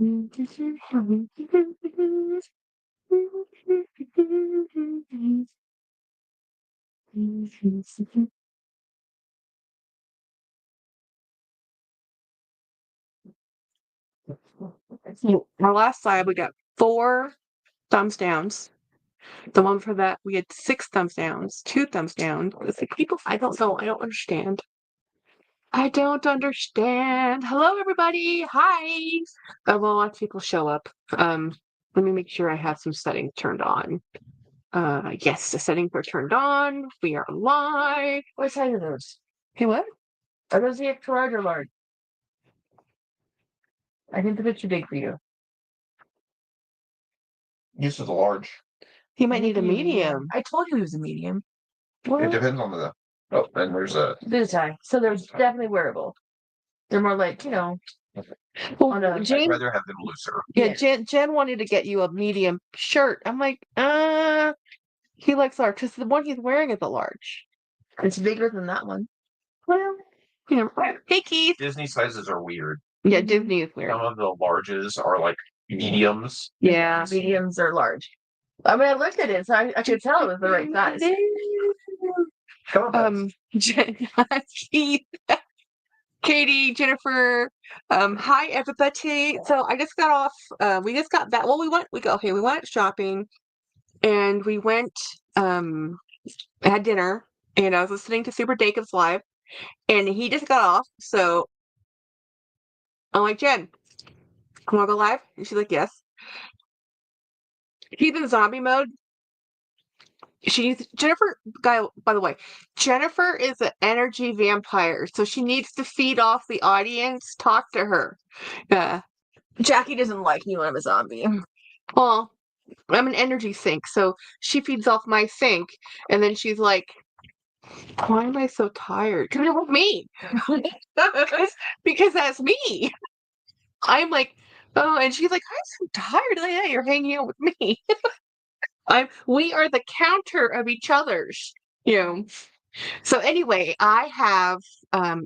So our last slide, we got 4 thumbs downs. The one for that, we had 6 thumbs downs, 2 thumbs down. It's like people, I don't know. I don't understand. I don't understand. Hello, everybody. Hi. Well, lots of people show up. Let me make sure I have some settings turned on. Yes, the settings are turned on. We are live. What size are those? Hey, what? Are those the extra large or large? I think the picture big for you. This is a large. He might need a medium. I told you he was a medium. It depends on the. Oh, and there's a. Bow tie. So they're definitely wearable. They're more like, Well, I'd James, rather have them looser. yeah, Jen wanted to get you a medium shirt. I'm like, he likes large because the one he's wearing is a large. It's bigger than that one. Well, hey Keith. Disney sizes are weird. Yeah, Disney is weird. Some of the larges are like mediums. Yeah. Mediums are large. I mean, I looked at it, so I could tell it was the right size. Keith, Katie, Jennifer, hi everybody. So I just got off. We just got back. Well, we went shopping, and we went had dinner, and I was listening to Super Dacob's live, and he just got off. So I'm like, Jen, wanna go live? And she's like, yes. He's in zombie mode. Jennifer, by the way, Jennifer is an energy vampire, so she needs to feed off the audience. Talk to her. Jackie doesn't like me when I'm a zombie. Well, I'm an energy sink, so she feeds off my sink, and then she's like, why am I so tired? Because it was me. because that's me. I'm like, oh, and she's like, I'm so tired. Like, yeah, you're hanging out with me. We are the counter of each other's, So anyway, I have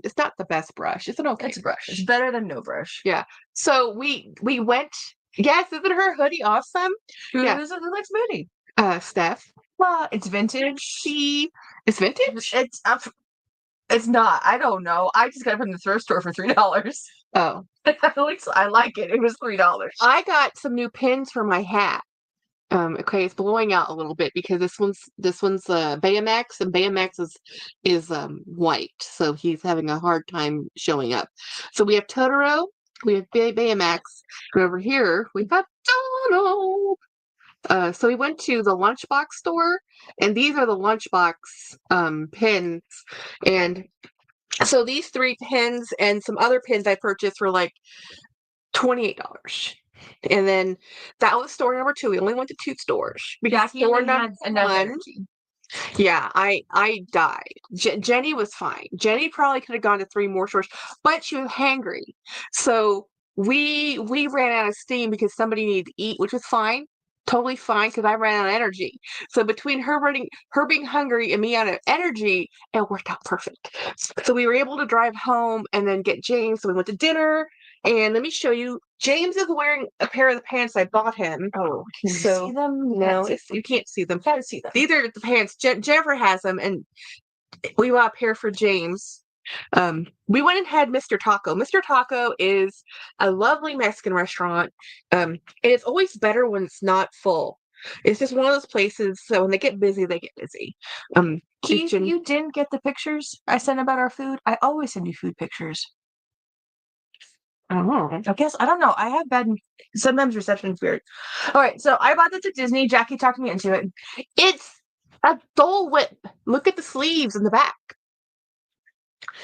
it's not the best brush. It's an okay brush. It's better than no brush. Yeah. So we went. Yes, isn't her hoodie awesome? Who likes hoodie? Steph. Well, it's vintage. It's vintage? It's not. I don't know. I just got it from the thrift store for $3. Oh. I like it. It was $3. I got some new pins for my hat. Okay, it's blowing out a little bit because this one's Baymax, and Baymax is white, so he's having a hard time showing up. So we have Totoro, we have Baymax, and over here we have Donald. So we went to the Lunchbox store, and these are the Lunchbox pins, and so these 3 pins and some other pins I purchased were like $28. And then that was store number 2. We only went to 2 stores because store number 1. Yeah, I died. Jenny was fine. Jenny probably could have gone to 3 more stores, but she was hangry. So we ran out of steam because somebody needed to eat, which was fine. Totally fine because I ran out of energy. So between her being hungry and me out of energy, it worked out perfect. So we were able to drive home and then get James. So we went to dinner. And let me show you. James is wearing a pair of the pants I bought him. Oh, can you see them? No, you can't see them. Can't see them. These are the pants. Jennifer has them, and we bought a pair for James. We went and had Mr. Taco. Mr. Taco is a lovely Mexican restaurant. And it's always better when it's not full. It's just one of those places. So when they get busy, they get busy. Keith, you didn't get the pictures I sent about our food. I always send you food pictures. Oh, I guess I don't know. I have bad. Sometimes reception's weird. All right, so I bought this at Disney. Jackie talked me into it. It's a Dole Whip. Look at the sleeves in the back.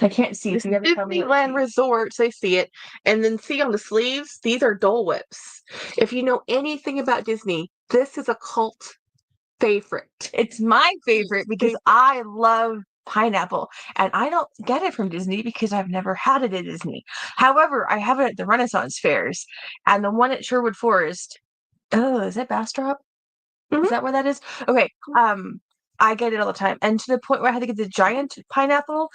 I can't see. It's Disneyland Resorts. I see it, and then see on the sleeves. These are Dole Whips. If you know anything about Disney, this is a cult favorite. It's my favorite because I love pineapple, and I don't get it from Disney because I've never had it at Disney. However, I have it at the Renaissance fairs, and the one at Sherwood Forest. Oh, is that Bastrop? Is that where that is? Okay. I get it all the time, and to the point where I had to get the giant pineapple.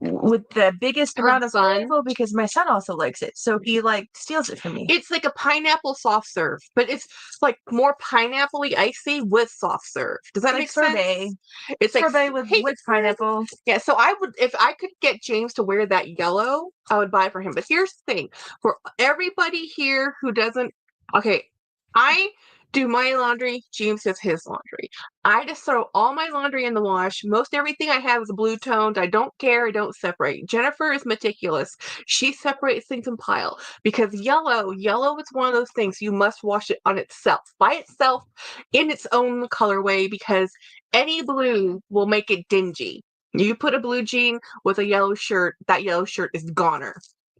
with the biggest Her amount of son. pineapple because my son also likes it. So he like steals it from me. It's like a pineapple soft serve, but it's like more pineapple-y icy with soft serve. Does that Like make sorbet. sense? It's like Sorbet with pineapple. Yeah, so I would, if I could get James to wear that yellow, I would buy it for him. But here's the thing, for everybody here who doesn't, okay, I do my laundry, James does his laundry. I just throw all my laundry in the wash. Most everything I have is blue toned. I don't care. I don't separate. Jennifer is meticulous. She separates things in pile because yellow is one of those things you must wash it on itself, by itself, in its own colorway, because any blue will make it dingy. You put a blue jean with a yellow shirt, that yellow shirt is goner.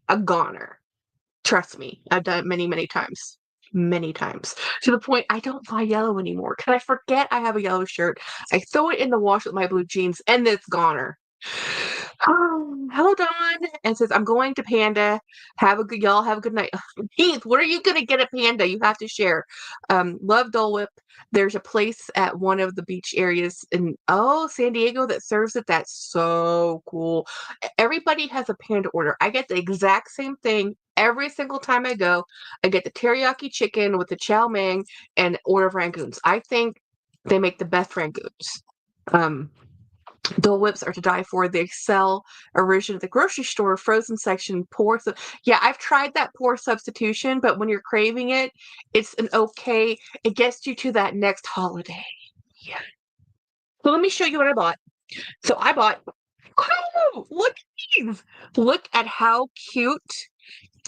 A goner. Trust me. I've done it many, many times. Many times. To the point I don't buy yellow anymore. Because I forget I have a yellow shirt. I throw it in the wash with my blue jeans and it's goner. Hello, Dawn. And says, I'm going to Panda. Y'all have a good night. Heath, what are you gonna get at Panda? You have to share. Love Dole Whip. There's a place at one of the beach areas in San Diego that serves it. That's so cool. Everybody has a Panda order. I get the exact same thing every single time I go. I get the teriyaki chicken with the chow mein and order of rangoons. I think they make the best rangoons. Dole Whips are to die for. They sell originally at the grocery store, frozen section, yeah, I've tried that pour substitution, but when you're craving it, it's an okay, it gets you to that next holiday. Yeah. So let me show you what I bought. So I bought, look at these. Look at how cute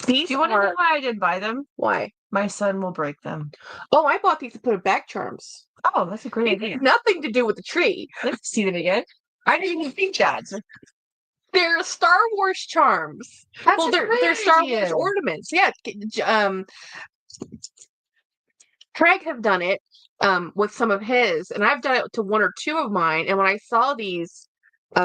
these Do you want to know why I didn't buy them? Why? My son will break them. Oh, I bought these to put in back charms. Oh, that's a great It idea. had nothing to do with the tree. Let's see them again. I didn't even think that. They're Star Wars charms. That's They're Star Wars ornaments. Yeah. Craig have done it with some of his, and I've done it to one or two of mine. And when I saw these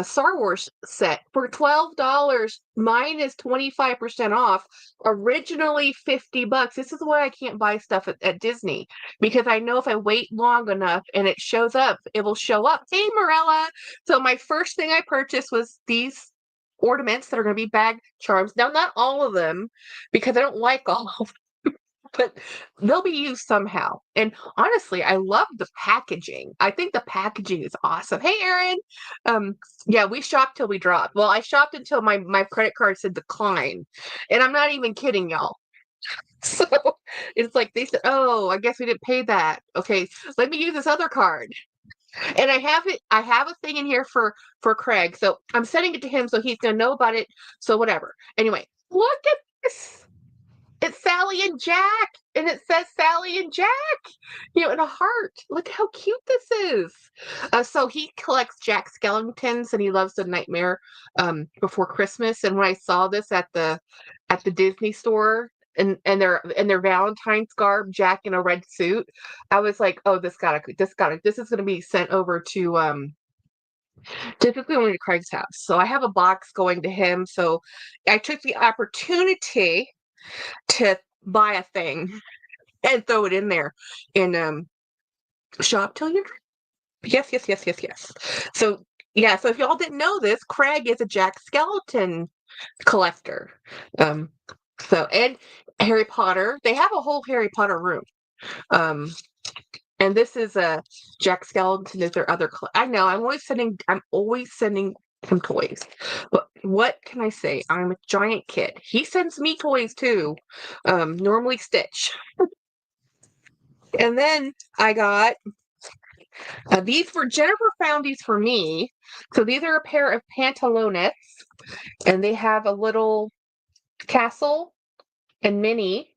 Star Wars set for $12, mine is 25% off. Originally $50. This is why I can't buy stuff at Disney, because I know if I wait long enough and it shows up, it will show up. Hey, Morella. So my first thing I purchased was these ornaments that are going to be bag charms. Now, not all of them, because I don't like all of them, but they'll be used somehow. And honestly, I love the packaging. I think the packaging is awesome. Hey, Erin. Yeah, we shopped till we dropped. Well, I shopped until my credit card said decline. And I'm not even kidding, y'all. So it's like they said, oh, I guess we didn't pay that. Okay, let me use this other card. And I have a thing in here for Craig. So I'm sending it to him so he's gonna know about it. So whatever. Anyway, look at this. It's Sally and Jack, and it says Sally and Jack, in a heart. Look how cute this is. So he collects Jack skeletons, and he loves the Nightmare Before Christmas. And when I saw this at the Disney store, and their Valentine's garb, Jack in a red suit, I was like, oh, this is gonna be sent over to typically only to Craig's house. So I have a box going to him. So I took the opportunity to buy a thing and throw it in there and shop till you're yes. So yeah, so if y'all didn't know this, Craig is a Jack Skeleton collector. So and Harry Potter, they have a whole Harry Potter room. And this is a Jack Skeleton is their other I know I'm always sending him toys. But what can I say? I'm a giant kid. He sends me toys too. Normally Stitch. And then I got Jennifer found these for me. So these are a pair of pantalones, and they have a little castle and Minnie.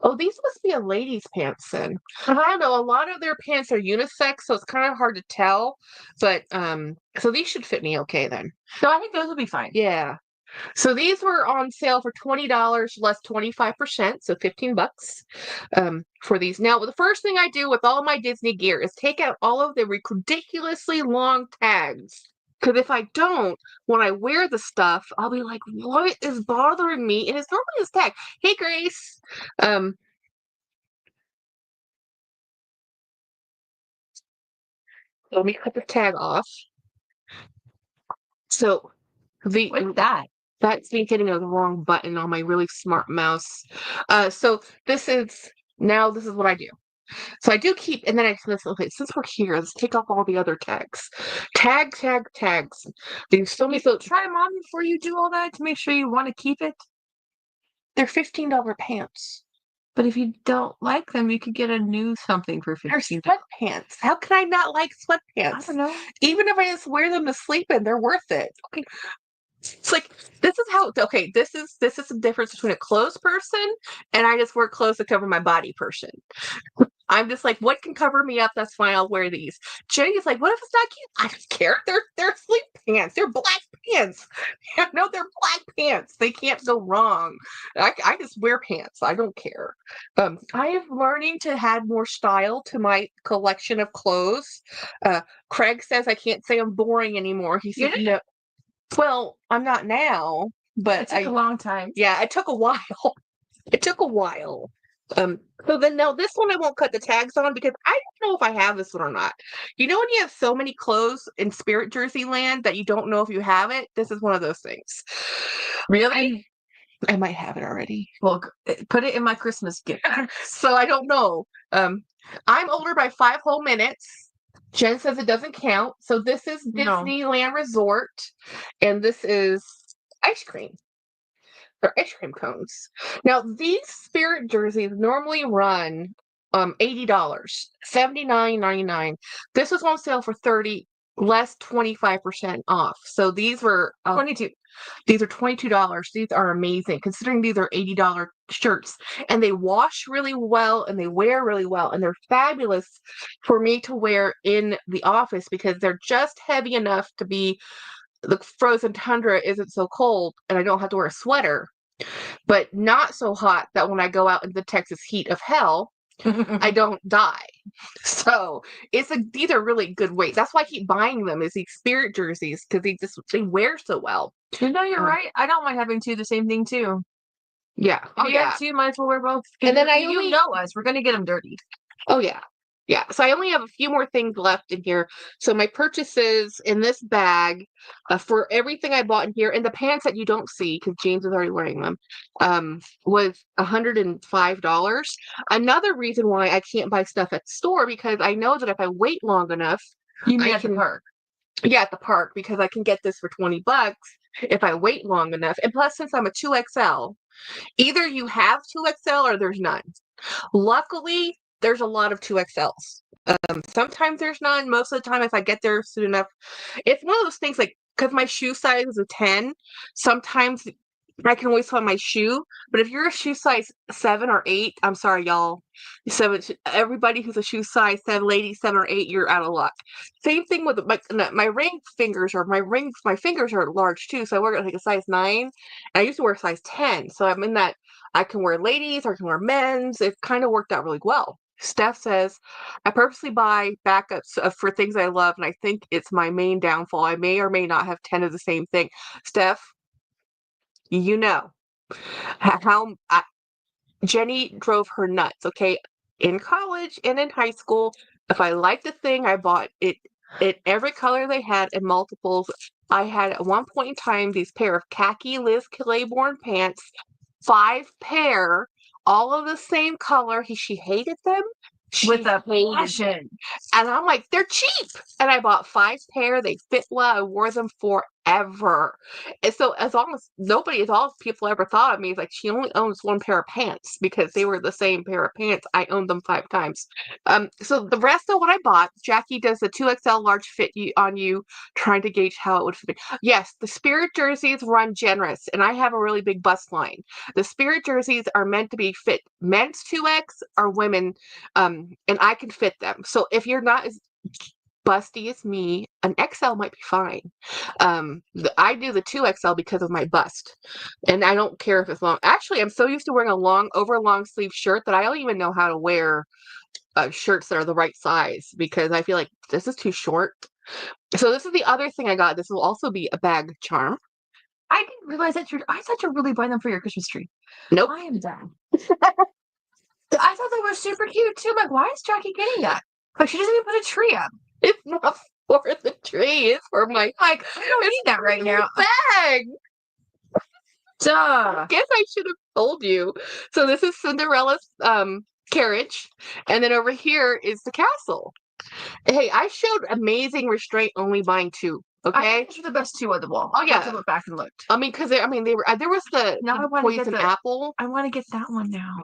Oh, these must be a lady's pants then. I don't know. A lot of their pants are unisex, so it's kind of hard to tell. But so these should fit me okay then. So I think those will be fine. Yeah. So these were on sale for $20 less 25%, so $15 for these. Now, the first thing I do with all my Disney gear is take out all of the ridiculously long tags. Because if I don't, when I wear the stuff, I'll be like, what is bothering me? And it's normally this tag. Hey, Grace. Let me cut the tag off. So What's that? That's me hitting the wrong button on my really smart mouse. So this is what I do. So I do keep, and then okay, since we're here, let's take off all the other tags. Tags. There's so many. Try them on before you do all that to make sure you want to keep it. They're $15 pants. But if you don't like them, you could get a new something for $15. They're sweatpants. How can I not like sweatpants? I don't know. Even if I just wear them to sleep in, they're worth it. Okay. It's like this is the difference between a clothes person and I just wear clothes to cover my body person. I'm just like, what can cover me up? That's fine. I'll wear these. Jenny's like, what if it's not cute? I don't care. They're sleep pants. They're black pants. No, they're black pants. They can't go wrong. I just wear pants. I don't care. I am learning to add more style to my collection of clothes. Craig says I can't say I'm boring anymore. He said no. Well, I'm not now, but it took a long time. Yeah, it took a while. It took a while. So then now this one I won't cut the tags on because I don't know if I have this one or not. You know when you have so many clothes in Spirit Jersey land that you don't know if you have it? This is one of those things. Really? I might have it already. Well, put it in my Christmas gift. So I don't know. I'm older by 5 whole minutes. Jen says it doesn't count. So this is Disneyland Resort, and this is ice cream. They're ice cream cones. Now, these Spirit jerseys normally run $80, $79.99. This was on sale for $30, less 25% off. So these were $22. These are $22. These are amazing, considering these are $80 shirts. And they wash really well, and they wear really well. And they're fabulous for me to wear in the office because they're just heavy enough to be the frozen tundra isn't so cold and I don't have to wear a sweater, but not so hot that when I go out in the Texas heat of hell, I don't die. So these are really good weights. That's why I keep buying them is these Spirit jerseys because they wear so well. You know, you're right. I don't mind having two, the same thing too. Yeah. If you have two, might as well wear both. And then you know us, we're gonna get them dirty. Oh yeah. Yeah, so I only have a few more things left in here. So my purchases in this bag for everything I bought in here, and the pants that you don't see, because James is already wearing them, was $105. Another reason why I can't buy stuff at the store, because I know that if I wait long enough, you mean at the park? Yeah, at the park, because I can get this for $20 if I wait long enough. And plus, since I'm a 2XL, either you have 2XL or there's none. Luckily, there's a lot of 2XLs. Sometimes there's none. Most of the time, if I get there soon enough, it's one of those things like, because my shoe size is a 10, sometimes I can always find my shoe. But if you're a shoe size 7 or 8, I'm sorry, y'all. Everybody who's a shoe size 7, lady 7 or 8, you're out of luck. Same thing with my ring fingers my fingers are large too. So I wear like a size 9. And I used to wear a size 10. So I'm in that I can wear ladies or I can wear men's. It kind of worked out really well. Steph says, I purposely buy backups for things I love, and I think it's my main downfall. I may or may not have 10 of the same thing. Steph, you know how Jenny drove her nuts, okay? In college and in high school, if I liked a thing, I bought it in every color they had in multiples. I had at one point in time these pair of khaki Liz Claiborne pants, 5 pair, all of the same color. She hated them. With a passion. And I'm like, they're cheap. And I bought 5 pair. They fit well. I wore them forever. And so all people ever thought of me is like, she only owns 1 pair of pants because they were the same pair of pants. I owned them 5 times. So the rest of what I bought, Jackie does the 2XL large fit on you, trying to gauge how it would fit. Yes, the Spirit jerseys run generous, and I have a really big bust line. The Spirit jerseys are meant to be fit men's 2X or women, and I can fit them. So if you're not as busty as me, an XL might be fine. I do the 2XL because of my bust, and I don't care if it's long. Actually, I'm so used to wearing a long sleeve shirt that I don't even know how to wear shirts that are the right size because I feel like this is too short. So this is the other thing I got. This will also be a bag charm. I didn't realize that I thought you really buying them for your Christmas tree. Nope. I am done. I thought they were super cute too. I'm like, why is Jackie getting that? Like, she doesn't even put a tree up. It's not for the tree. It's for my Like, I don't need that right now. bag. Duh. Guess I should have told you. So this is Cinderella's carriage, and then over here is the castle. Hey, I showed amazing restraint only buying 2. I Okay. think those are the best 2 on the wall. Oh, I have yeah. to look back and looked. I mean, because they were. There was the Now I wanna get poison the- apple. I want to get that one now.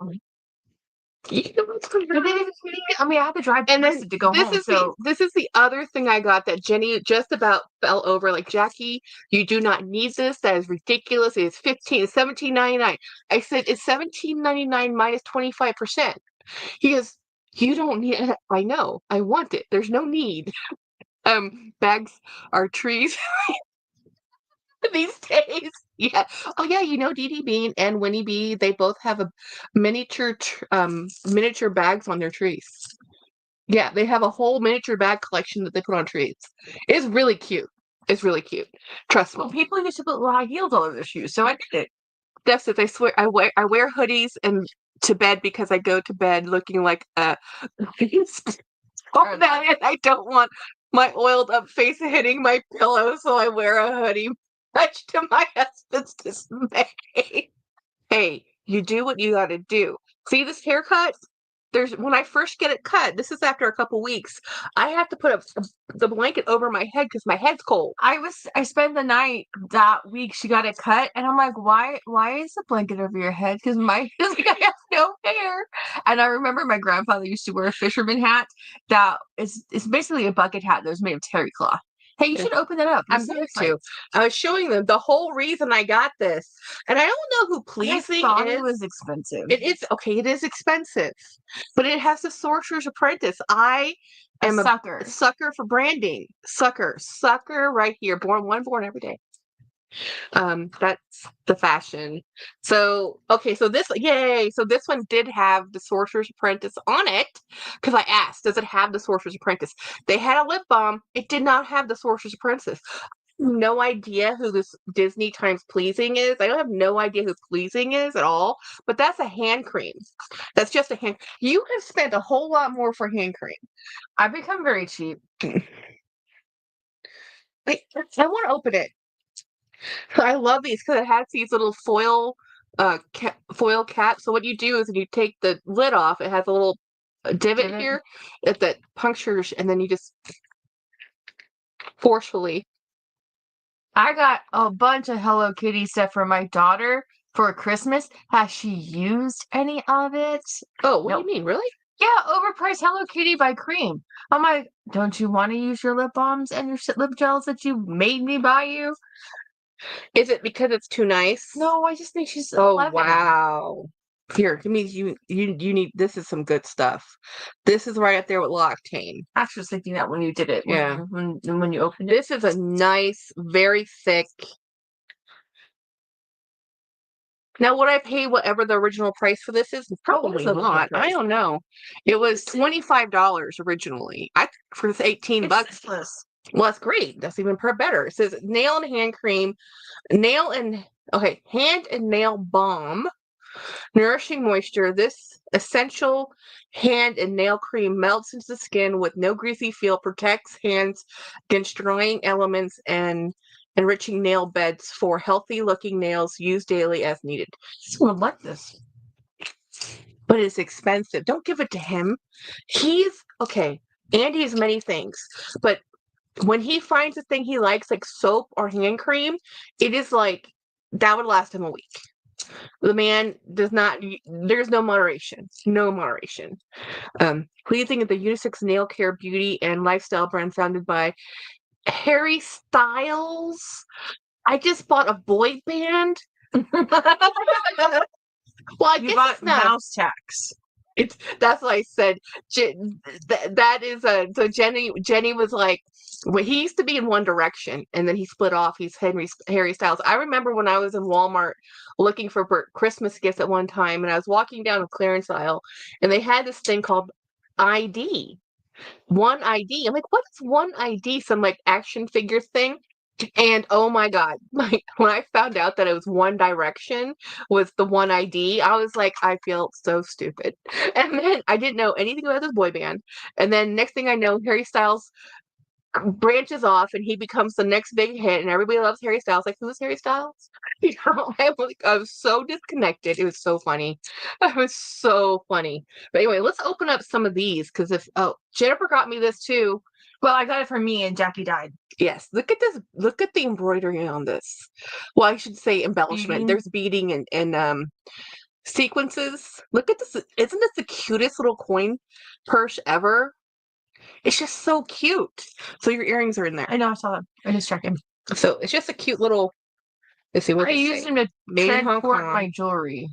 You know what's going But on? I mean, I have to drive And then to go this home. is So this is the other thing I got that Jenny just about fell over. Like, Jackie, you do not need this. That is ridiculous. It is $17.99. I said it's $17.99 minus 25%. He goes, you don't need it. I know. I want it. There's no need. Bags are trees these days. Yeah. Oh yeah, Dee Dee Bean and Winnie B, they both have a miniature bags on their trees. Yeah, they have a whole miniature bag collection that they put on trees. It's really cute. It's really cute. Trust me. people used to put high heels all over their shoes, so I did it. That's it. I swear I wear hoodies and to bed because I go to bed looking like a beast. Oh, that, and I don't want my oiled up face hitting my pillow, so I wear a hoodie, much to my husband's dismay. Hey, you do what you gotta do. See this haircut? When I first get it cut, this is after a couple weeks, I have to put the blanket over my head because my head's cold. I spent the night that week she got it cut, and I'm like, why is the blanket over your head? Because I have no hair. And I remember my grandfather used to wear a fisherman hat that it's basically a bucket hat that was made of terry cloth. Hey, you should open that up. I'm going to. I was showing them the whole reason I got this. And I don't know who pleasing I thought is. It was expensive. It is okay, it is expensive. But it has the Sorcerer's Apprentice. I am a sucker for branding. Sucker right here. Born every day. That's the fashion. So okay, so this one did have the Sorcerer's Apprentice on it because I asked, does it have the Sorcerer's Apprentice? They had a lip balm. It did not have the Sorcerer's Apprentice. No idea who this Disney times pleasing is. I don't have no idea who pleasing is at all. But that's a hand cream. That's just a hand. You have spent a whole lot more for hand cream. I've become very cheap. Wait, I want to open it. I love these because it has these little foil cap. So what you do is you take the lid off. It has a little divot here that punctures, and then you just forcefully. I got a bunch of Hello Kitty stuff for my daughter for Christmas. Has she used any of it? Oh, what do you mean? Really? Yeah, overpriced Hello Kitty by Cream. I'm like, don't you want to use your lip balms and your lip gels that you made me buy you? Is it because it's too nice? No, I just think she's 11. Wow. Here, give me you need. This is some good stuff. This is right up there with Loctane. I was just thinking that when you did it. Yeah. When you opened it. This is a nice, very thick. Now, would I pay whatever the original price for this is? Probably not. I don't know. It was $25 originally. For this $18. Well, that's great. That's even better. It says nail and hand cream, hand and nail balm, nourishing moisture. This essential hand and nail cream melts into the skin with no greasy feel, protects hands against drying elements, and enriching nail beds for healthy looking nails used daily as needed. Someone would like this. But it's expensive. Don't give it to him. Andy is many things, but when he finds a thing he likes, like soap or hand cream, it is like that would last him a week. The man does not. There's no moderation. No moderation. Pleasing is the unisex nail care, beauty, and lifestyle brand founded by Harry Styles. I just bought a boy band. Well, I guess bought Mouse Tax. That's what I said. That is so Jenny was like, well, he used to be in One Direction and then he split off. He's Harry Styles. I remember when I was in Walmart looking for Christmas gifts at one time, and I was walking down the clearance aisle and they had this thing called ID. One ID. I'm like, what is One ID? Some like action figure thing. And oh my God, when I found out that it was One Direction was the One ID, I was like, I feel so stupid. And then I didn't know anything about this boy band. And then next thing I know, Harry Styles branches off and he becomes the next big hit and everybody loves Harry Styles. Like, who's Harry Styles? I was so disconnected. It was so funny. It was so funny. But anyway, let's open up some of these because Jennifer got me this too. Well, I got it from me and Jackie died. Yes, look at this. Look at the embroidery on this. Well, I should say embellishment. Beading. There's beading and sequences. Look at this. Isn't this the cutest little coin purse ever? It's just so cute. So your earrings are in there. I know, I saw them. I just checked him. So it's just a cute little. Let's see what I used them to Made in Hong transport Kong. my jewelry.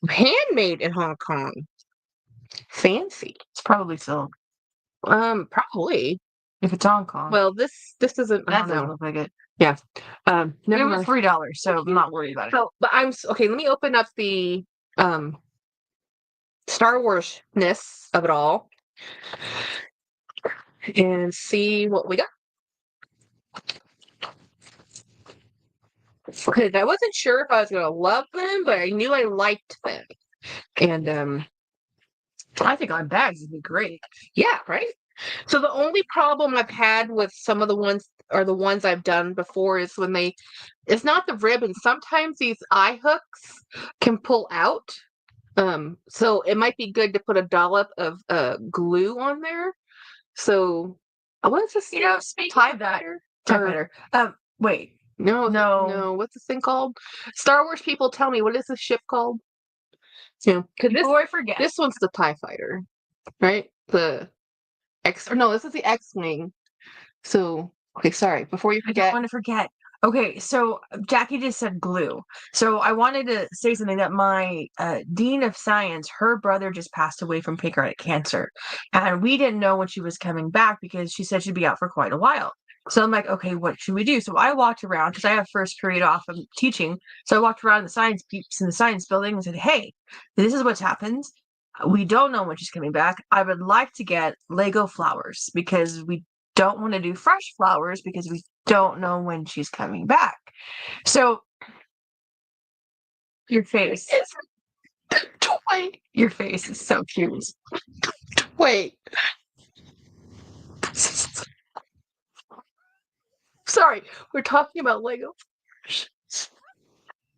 Handmade in Hong Kong. Fancy. It's probably silk. Probably. If it's Hong Kong. Well, this isn't. that doesn't look like it. Yeah. It Never was mind. $3, so I'm not worried about it. So, but okay. Let me open up the Star Wars-ness of it all and see what we got. Because I wasn't sure if I was gonna love them, but I knew I liked them. And I think on bags would be great. yeah, right. So the only problem I've had with some of the ones or the ones I've done before is when it's not the ribbon. Sometimes these eye hooks can pull out. So it might be good to put a dollop of glue on there. So what is this? Speaking of that, Typewriter. Wait. No. What's this thing called? Star Wars people, tell me, what is this ship called? Yeah, because Before I forget. this one's the TIE Fighter, right? The X, or no, this is the X-Wing. So, okay, sorry. Before you I forget. don't want to forget. Okay, so Jackie just said glue. So I wanted to say something that my dean of science, her brother just passed away from pancreatic cancer. And we didn't know when she was coming back because she said she'd be out for quite a while. So I'm like, okay, what should we do? So I walked around because I have first period off of teaching. So I walked around the science peeps in the science building and said, hey, this is what's happened. We don't know when she's coming back. I would like to get Lego flowers because we don't want to do fresh flowers because we don't know when she's coming back. So your face is your face is so cute. Wait. Sorry, we're talking about Lego.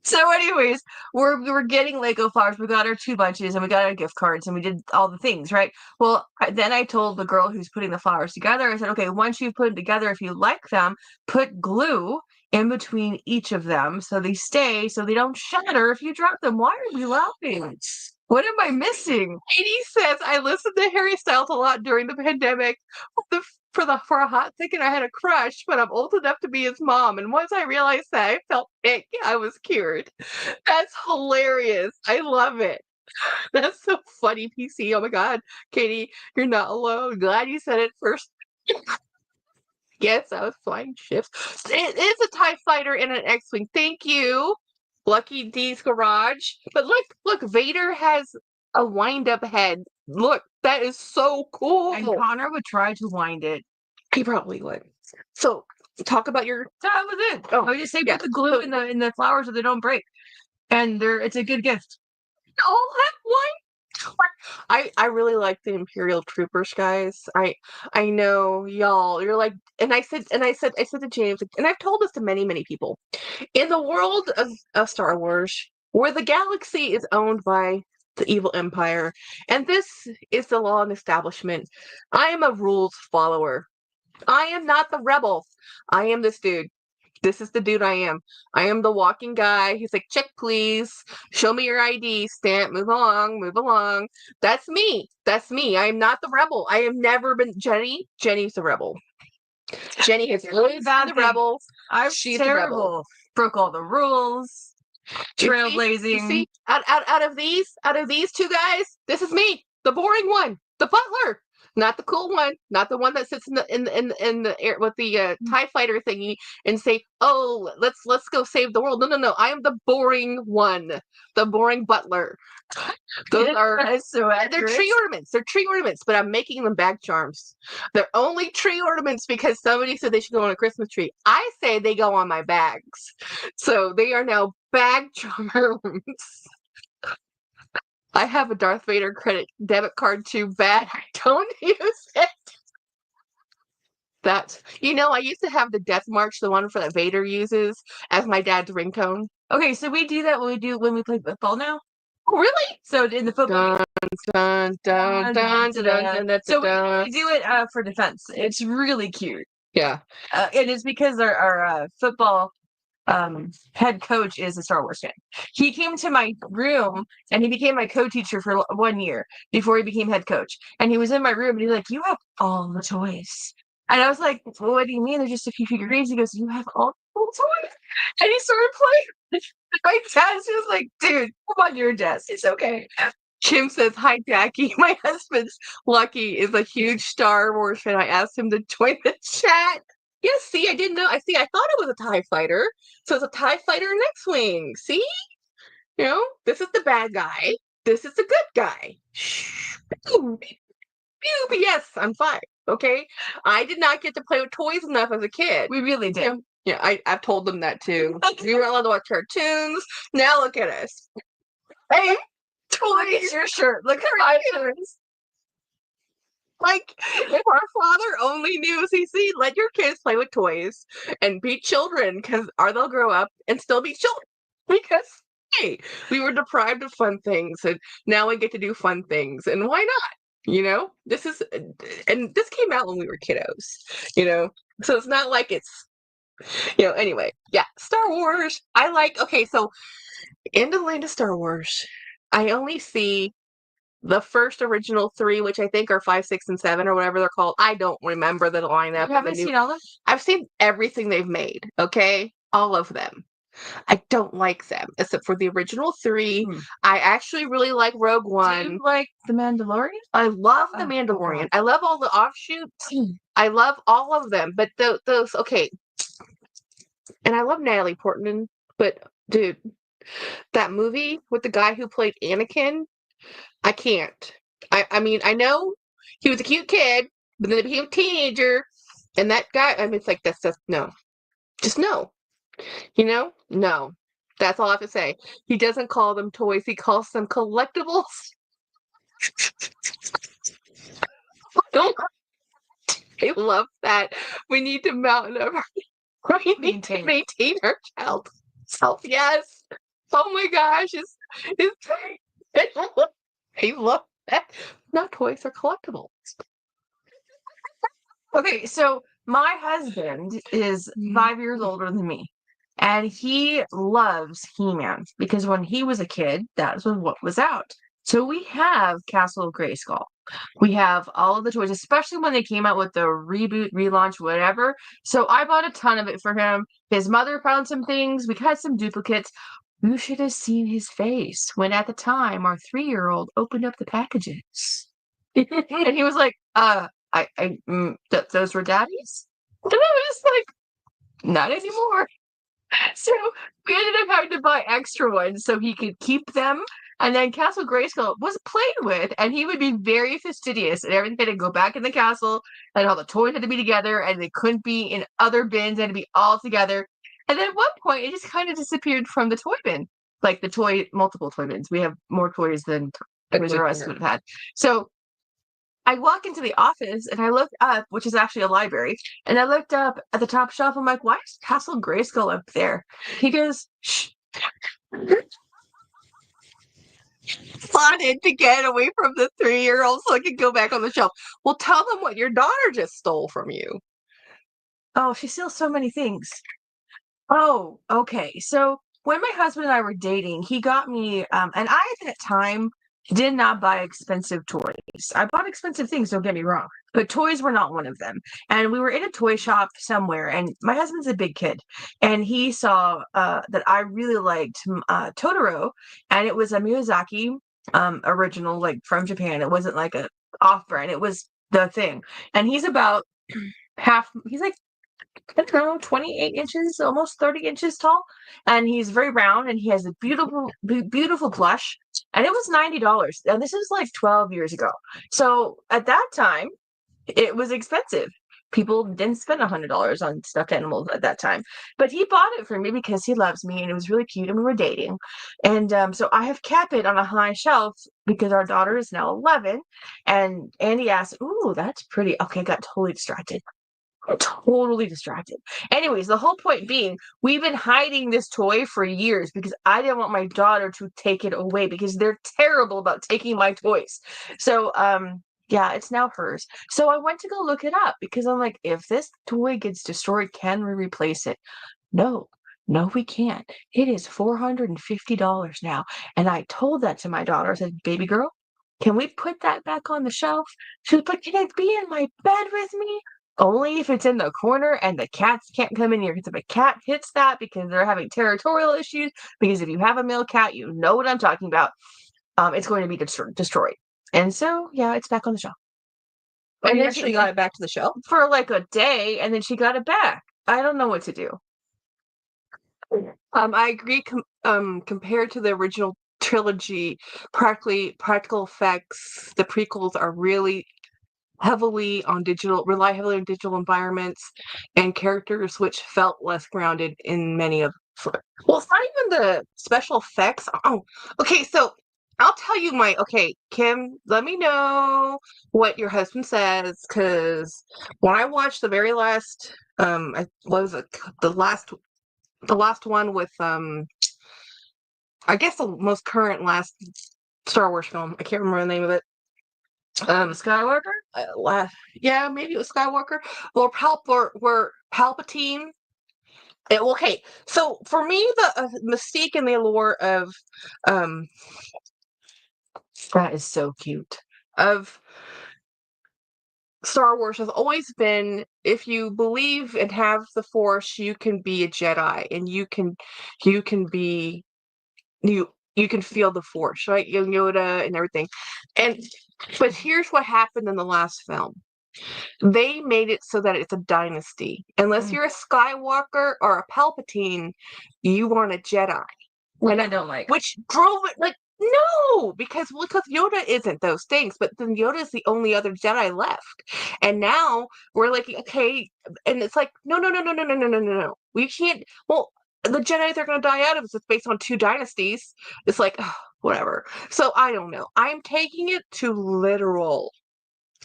So anyways, we're getting Lego flowers. We got our 2 bunches and we got our gift cards and we did all the things, right? Well, then I told the girl who's putting the flowers together, I said, okay, once you've put them together, if you like them, put glue in between each of them so they stay, so they don't shatter if you drop them. Why are we laughing? What am I missing? Katie says, I listened to Harry Styles a lot during the pandemic. For a hot second, I had a crush, but I'm old enough to be his mom. And once I realized that, I felt ick. I was cured. That's hilarious. I love it. That's so funny, PC. Oh my God, Katie, you're not alone. Glad you said it first. Yes, I was flying shifts. It is a TIE Fighter and an X-Wing. Thank you, Lucky D's Garage. But look, Vader has a wind-up head. Look, that is so cool. And Connor would try to wind it. He probably would. So, talk about your. That was it. Oh, I would just say yeah. put the glue in the flowers so they don't break. And it's a good gift. Oh, that one. I really like the Imperial Troopers, guys. I know y'all. You're like, and I said to James, and I've told this to many people. In the world of Star Wars, where the galaxy is owned by the evil empire, and this is the law and establishment, I am a rules follower. I am not the rebel. I am this dude. This is the dude I am. I am the walking guy. He's like, check, please. Show me your ID. Stamp. Move along. That's me. I am not the rebel. I have never been Jenny. Jenny's the rebel. Jenny has always been the rebel. She's terrible. Broke all the rules. Trailblazing. You see, out of these 2 guys, this is me, the boring one, the butler. Not the cool one, not the one that sits in the air with the TIE Fighter thingy and say, "Oh, let's go save the world." No. I am the boring one, the boring butler. Those are so they're tree ornaments. They're tree ornaments, but I'm making them bag charms. They're only tree ornaments because somebody said they should go on a Christmas tree. I say they go on my bags, so they are now bag charms. I have a Darth Vader debit card too bad. I don't use it. That's, I used to have the Death March, the one for that Vader uses, as my dad's ringtone. Okay, so we do that when we play football now. Oh, really? So in the football Dun, dun, dun, dun, dun, dun, So dun. we do it for defense. It's really cute. Yeah. And it's because our football head coach is a Star Wars fan. He came to my room and he became my co-teacher for 1 year before he became head coach. And he was in my room and he's like, "You have all the toys." And I was like, "Well, what do you mean? They're just a few figurines." He goes, "You have all the toys." And he started playing. My dad was like, "Dude, come on your desk. It's okay." Kim says, "Hi, Jackie. My husband's Lucky is a huge Star Wars fan. I asked him to join the chat." Yes, see, I didn't know. I thought it was a TIE fighter. So it's a TIE fighter and X-Wing. See? This is the bad guy. This is the good guy. Pew, pew, yes, I'm fine. Okay? I did not get to play with toys enough as a kid. We really did. Yeah, I've told them that too. We were allowed to watch cartoons. Now look at us. Hey, Look at your shirt. Look at my shirts. Like, if our father only knew, CC, let your kids play with toys and be children, or they'll grow up and still be children. Because, hey, we were deprived of fun things, and now we get to do fun things, and why not? This came out when we were kiddos, so it's not like it's, anyway, yeah, Star Wars. So in the land of Star Wars, I only see the first original 3, which I think are 5, 6, and 7, or whatever they're called. I don't remember the lineup. You haven't seen all of them? I've seen everything they've made, okay? All of them. I don't like them, except for the original 3. I actually really like Rogue One. Do you like The Mandalorian? I love The Mandalorian. I love all the offshoots. I love all of them. But those, okay. And I love Natalie Portman, but dude, that movie with the guy who played Anakin, I can't. I mean, I know he was a cute kid, but then he became a teenager, and that guy, I mean, it's like, that's just, no. Just no. No. That's all I have to say. He doesn't call them toys, he calls them collectibles. I love that. We need to maintain our child self. Yes. Oh my gosh. I love that. Not toys, are collectibles. Okay, so my husband is 5 years older than me, and he loves He-Man because when he was a kid, that's what was out. So we have Castle Grayskull. We have all of the toys, especially when they came out with the reboot, relaunch, whatever. So I bought a ton of it for him. His mother found some things. We had some duplicates. You should have seen his face when at the time our 3-year-old opened up the packages. And he was like, those were daddy's? And I was just like, not anymore. So we ended up having to buy extra ones so he could keep them. And then Castle Grayskull was played with, and he would be very fastidious, and everything had to go back in the castle, and all the toys had to be together, and they couldn't be in other bins, they had to be all together. And then at one point, it just kind of disappeared from the toy bin, like multiple toy bins. We have more toys than Toys R Us would have had. So I walk into the office and I look up, which is actually a library, and I looked up at the top shelf. I'm like, why is Castle Grayskull up there? He goes, shh. Wanted to get away from the 3-year-old so I could go back on the shelf. Well, tell them what your daughter just stole from you. Oh, she steals so many things. Oh, okay. So when my husband and I were dating, he got me, and I at that time did not buy expensive toys. I bought expensive things, don't get me wrong, but toys were not one of them. And we were in a toy shop somewhere, and my husband's a big kid, and he saw that I really liked Totoro, and it was a Miyazaki original, like from Japan. It wasn't like a off-brand. It was the thing. And he's about he's like, I don't know, 28 inches, almost 30 inches tall. And he's very round, and he has a beautiful plush. And it was $90. And this is like 12 years ago. So at that time, it was expensive. People didn't spend $100 on stuffed animals at that time. But he bought it for me because he loves me, and it was really cute, and we were dating. And so I have kept it on a high shelf because our daughter is now 11. And Andy asked, "Ooh, that's pretty." Okay, I got totally distracted. totally distracted. Anyways, the whole point being, we've been hiding this toy for years because I didn't want my daughter to take it away because they're terrible about taking my toys. So, yeah, it's now hers. So I went to go look it up because I'm like, if this toy gets destroyed, can we replace it? No, no, we can't. It is $450 now. And I told that to my daughter. I said, baby girl, can we put that back on the shelf? She was like, can it be in my bed with me? Only if it's in the corner and the cats can't come in here. Because if a cat hits that because they're having territorial issues, because if you have a male cat, you know what I'm talking about. It's going to be destroyed. And so, yeah, it's back on the shelf. And And you then actually got it back to the shelf? for like a day, and then she got it back. I don't know what to do. I agree. Compared to the original trilogy, practical effects, the prequels are really rely heavily on digital environments and characters, which felt less grounded in many of. Well, it's not even the special effects. Oh, okay. So I'll tell you okay, Kim. Let me know what your husband says, because when I watched the very last, what was it? The last one with I guess the most current last Star Wars film. I can't remember the name of it. Skywalker? Yeah, maybe it was Skywalker. Or Palpatine. Okay, so for me, the mystique and the allure of That is so cute. of Star Wars has always been, if you believe and have the Force, you can be a Jedi, and you can be you can feel the Force, right? Young Yoda and everything. But here's what happened in the last film. They made it so that it's a dynasty. Unless you're a Skywalker or a Palpatine, you aren't a Jedi. Which I don't like. Which drove it no, because Yoda isn't those things, but then Yoda is the only other Jedi left. And now we're like, okay, and it's like, no. We can't, well, the Jedi they're going to die out of is it's based on two dynasties. It's like, whatever. So I don't know. I'm taking it to literal.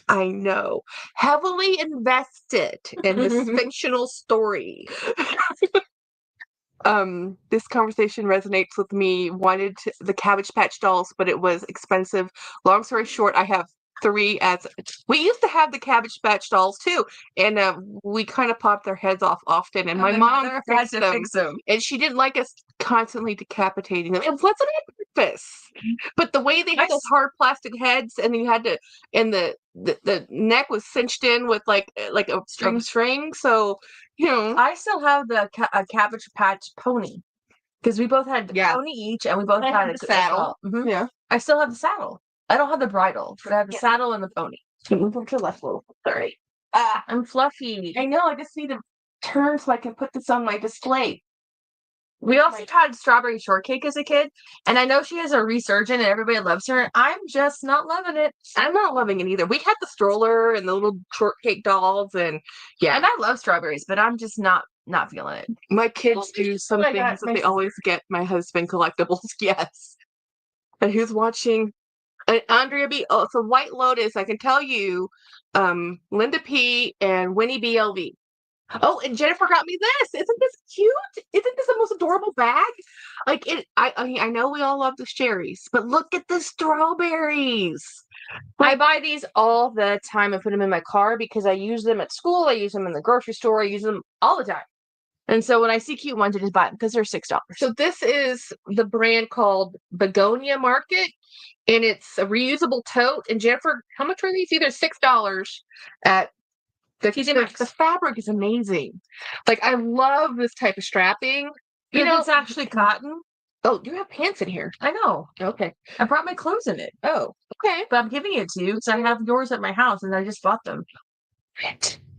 I know. Heavily invested in this fictional story. This conversation resonates with me. Wanted the Cabbage Patch dolls, but it was expensive. Long story short, I have 3 as we used to have the Cabbage Patch dolls too, and we kind of popped their heads off often. And my mom had to fix them, and she didn't like us constantly decapitating them. It wasn't on purpose, but the way they had those hard plastic heads, and you had to, and the neck was cinched in with like a string. So you know, I still have the Cabbage Patch pony because we both had the pony each, and we both had the saddle. Mm-hmm. Yeah, I still have the saddle. I don't have the bridle, but I have the saddle and the pony. Move over to the left a little. Sorry. I'm fluffy. I know. I just need to turn so I can put this on my display. We also had strawberry shortcake as a kid, and I know she has a resurgence and everybody loves her. I'm just not loving it. I'm not loving it either. We had the stroller and the little shortcake dolls, and and I love strawberries, but I'm just not feeling it. My kids do some things that they always get my husband collectibles. Yes. And who's watching? Andrea B. Oh, so White Lotus. I can tell you, Linda P. and Winnie BLV. Oh, and Jennifer got me this. Isn't this cute? Isn't this the most adorable bag? Like it. I know we all love the cherries, but look at the strawberries. I buy these all the time and put them in my car because I use them at school. I use them in the grocery store. I use them all the time. And so when I see cute ones, I just buy them because they're $6. So this is the brand called Begonia Market, and it's a reusable tote. And Jennifer, how much are these? Either $6 at the fabric is amazing. Like I love this type of strapping. You know, it's actually cotton. Oh, you have pants in here. I know. Okay. I brought my clothes in it. Oh, okay. But I'm giving it to you because I have yours at my house and I just bought them.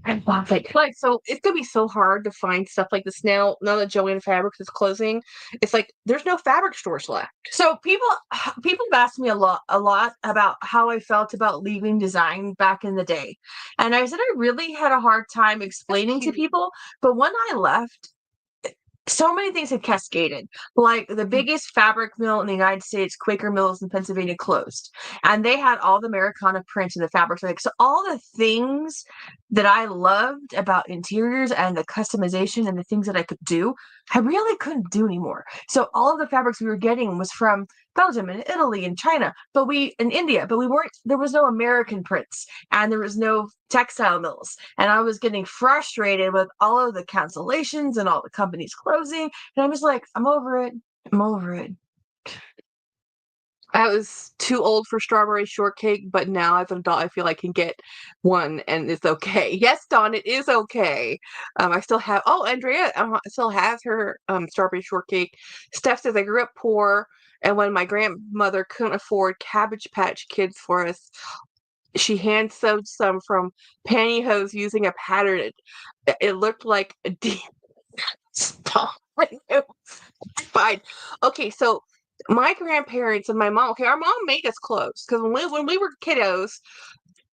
I love it. Like, so it's gonna be so hard to find stuff like this now. Now that Joann Fabrics is closing, it's like there's no fabric stores left. So people have asked me a lot about how I felt about leaving design back in the day, and I said I really had a hard time explaining to people. But when I left, so many things had cascaded. Like the biggest fabric mill in the United States, Quaker Mills in Pennsylvania, closed, and they had all the Americana prints and the fabrics. Like, so all the things that I loved about interiors and the customization and the things that I could do, I really couldn't do anymore. So all of the fabrics we were getting was from Belgium and Italy and China, but in India, but we weren't. There was no American prints, and there was no textile mills, and I was getting frustrated with all of the cancellations and all the companies closing, and I was like, I'm over it. I'm over it. I was too old for strawberry shortcake, but now as an adult, I feel I can get one and it's okay. Yes, Dawn, it is okay. I still have, Andrea still has her strawberry shortcake. Steph says, I grew up poor, and when my grandmother couldn't afford Cabbage Patch Kids for us, she hand sewed some from pantyhose using a pattern. It looked like a deep stop. Fine. Okay, so my grandparents and my mom. Okay, our mom made us clothes because when we were kiddos,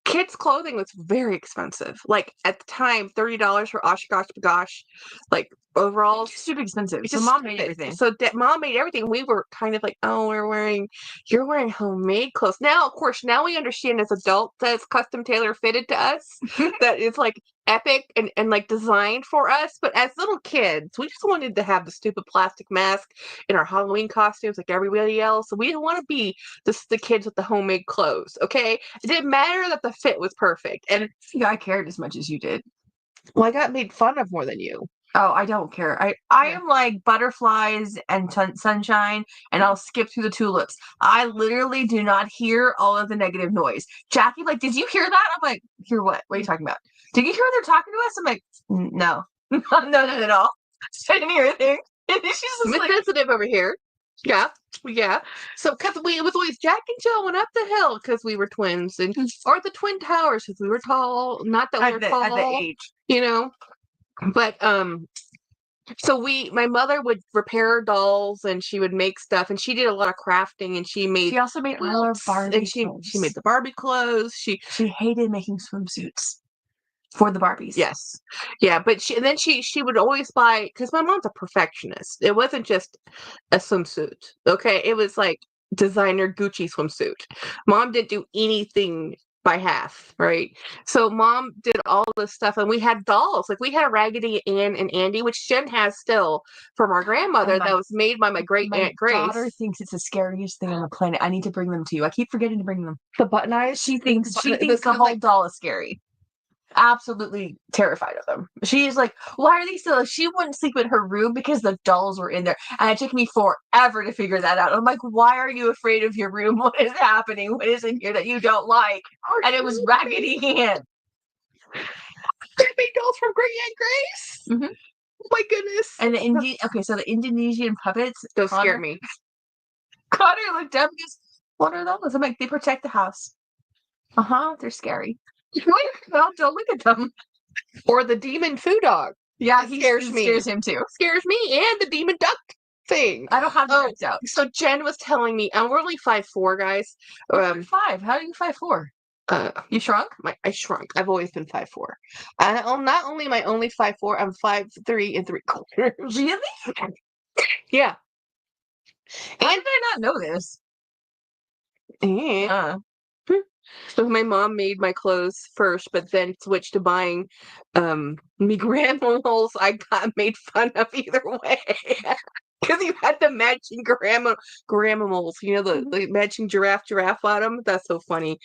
kids' clothing was very expensive. Like at the time, $30 for Oshkosh Bagosh, like overalls. It's super expensive. It's So just mom made stupid. everything. So mom made everything. We were kind of like, oh, you're wearing homemade clothes. Now, of course, now we understand as adults that it's custom tailor fitted to us. That it's like epic and like designed for us. But as little kids, we just wanted to have the stupid plastic mask in our Halloween costumes like everybody else. We didn't want to be the kids with the homemade clothes. Okay, it didn't matter that the fit was perfect. And yeah, I cared as much as you did. well, I got made fun of more than you. Oh, I don't care. I am like butterflies and sunshine, and I'll skip through the tulips. I literally do not hear all of the negative noise. Jackie, like, did you hear that? I'm like, hear what? What are you talking about? Did you hear they're talking to us? I'm like, no, not at all. I didn't hear anything. And she's just Miss like, Sensitive over here. Yeah. So, because it was always Jack and Jill went up the hill because we were twins, and or the Twin Towers because we were tall. Not that we were tall, at that age. you know. But so my mother would repair dolls and she would make stuff, and she did a lot of crafting, and she also made all our Barbie and she clothes. she made the Barbie clothes. She hated making swimsuits for the Barbies. Yes. Yeah, but she would always buy, because my mom's a perfectionist. It wasn't just a swimsuit. Okay. It was like designer Gucci swimsuit. Mom didn't do anything by half, right? So mom did all this stuff, and we had dolls. Like we had a Raggedy Ann and Andy, which Jen has still from our grandmother, that was made by my great aunt Grace. My daughter thinks it's the scariest thing on the planet. I need to bring them to you. I keep forgetting to bring them. The button eyes. She thinks the whole doll is scary. Absolutely terrified of them. She's like, why are they still? She wouldn't sleep in her room because the dolls were in there, and it took me forever to figure that out. I'm like, why are you afraid of your room? What is happening? What is in here that you don't like? And it was Raggedy Ann. Big dolls from Great Aunt Grace. Mm-hmm. Oh my goodness. And the Indonesian puppets. Those scare me. Connor looked up and goes, what are those? I'm like, they protect the house. They're scary. Well, don't look at them. Or the demon foo dog. Yeah, he scares me. Scares him too. Scares me, and the demon duck thing. I don't have the out. So Jen was telling me, and we're only 5'4", guys. 5'5". How are you 5'4"? You shrunk? I shrunk. I've always been 5'4". Not only am I only 5'4", I'm 5'3" 3/4. Really? Yeah. How did I not know this? So my mom made my clothes first, but then switched to buying me grandmas. I got made fun of either way. Because you had the matching grandmamals, the matching giraffe bottom. That's so funny.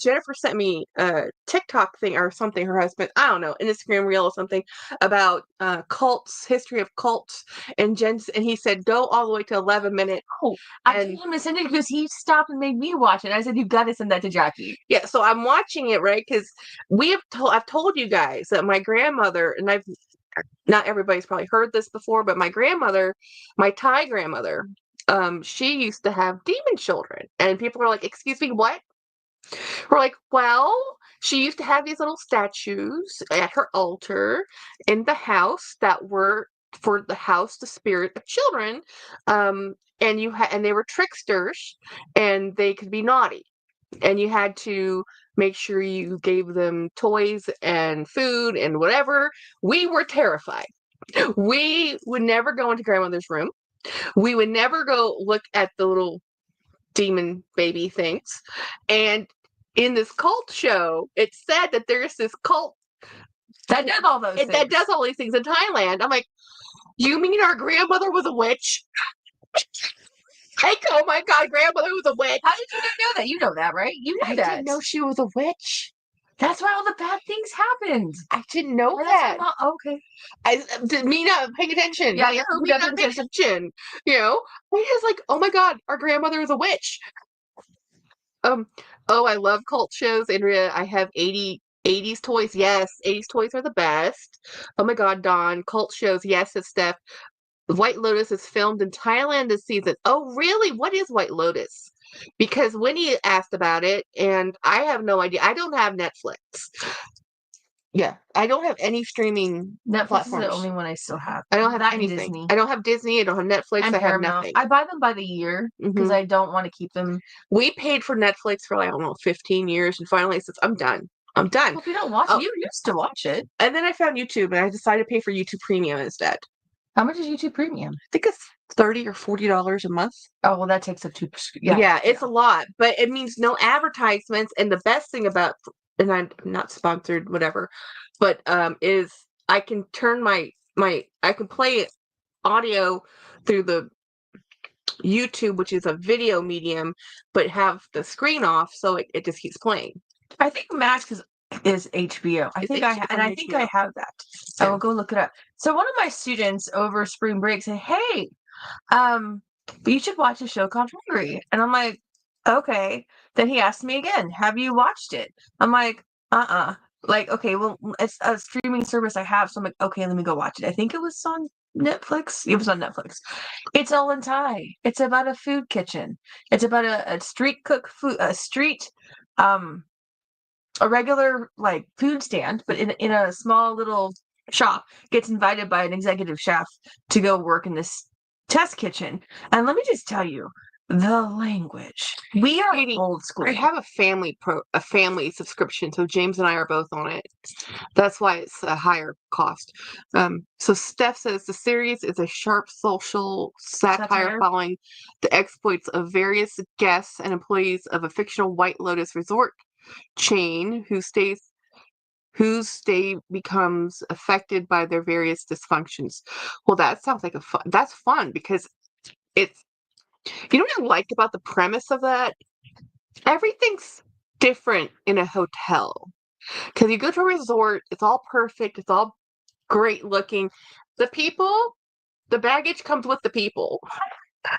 Jennifer sent me a TikTok thing or something, her husband, I don't know, an Instagram reel or something about cults, history of cults, and he said go all the way to 11 minutes. I told him to send it because he stopped and made me watch it. I said, you've got to send that to Jackie. Yeah, so I'm watching it, right? Because I've told you guys that my grandmother, and not everybody's probably heard this before, but my grandmother, my Thai grandmother, she used to have demon children, and people are like, excuse me, what? We're like, well, she used to have these little statues at her altar in the house that were for the spirit of children, and they were tricksters, and they could be naughty, and you had to make sure you gave them toys and food and whatever. We were terrified. We would never go into grandmother's room. We would never go look at the little demon baby things. And in this cult show, it said that there's this cult That does all those things. that does all these things in Thailand. I'm like, you mean our grandmother was a witch? Like, oh my God, grandmother was a witch. How did you not know that? You know that, right? You knew I that. didn't know she was a witch. That's why all the bad things happened. I didn't know Well, that. okay. Me not paying attention. Yeah, Me not paying attention. You know, I was like, oh my God, our grandmother is a witch. Oh, I love cult shows, Andrea. I have 80s toys. Yes, 80s toys are the best. Oh my God, Dawn. Cult shows. Yes, it's Steph. White Lotus is filmed in Thailand this season. Oh, really? What is White Lotus? Because Winnie asked about it, and I have no idea. I don't have Netflix. Yeah, I don't have any streaming Netflix platforms. is the only one I still have. I don't have that anything. Disney. I don't have Disney. I don't have Netflix. And I have Paramount. nothing. I buy them by the year because I don't want to keep them. We paid for Netflix for like, I don't know, 15 years, and finally I said, I'm done. I'm done. Well, if you don't watch it, you used to watch it. And then I found YouTube, and I decided to pay for YouTube Premium instead. How much is YouTube Premium? I think it's $30 or $40 a month. Oh, well, that takes up 2%. Yeah, it's a lot, but it means no advertisements. And the best thing about, and I'm not sponsored, whatever, but is I can turn I can play audio through the YouTube, which is a video medium, but have the screen off, so it just keeps playing. I think Max is HBO. I think I have that. I will go look it up. So one of my students over spring break said, "Hey, you should watch a show called Hungry." And I'm like, "Okay." Then he asked me again, "Have you watched it?" I'm like, Like, okay, well, it's a streaming service I have, so I'm like, okay, let me go watch it. I think it was on Netflix. It was on Netflix. It's all in Thai. It's about a food kitchen. It's about a street cook food, a regular like food stand, but in a small little shop, gets invited by an executive chef to go work in this test kitchen. And let me just tell you, the language. We are old school. I have a family subscription, so James and I are both on it. That's why it's a higher cost. So Steph says the series is a sharp social satire following the exploits of various guests and employees of a fictional White Lotus resort chain whose stay becomes affected by their various dysfunctions. Well, that sounds like that's fun because it's, you know what I like about the premise of that? Everything's different in a hotel. Because you go to a resort, it's all perfect, it's all great looking. The baggage comes with the people.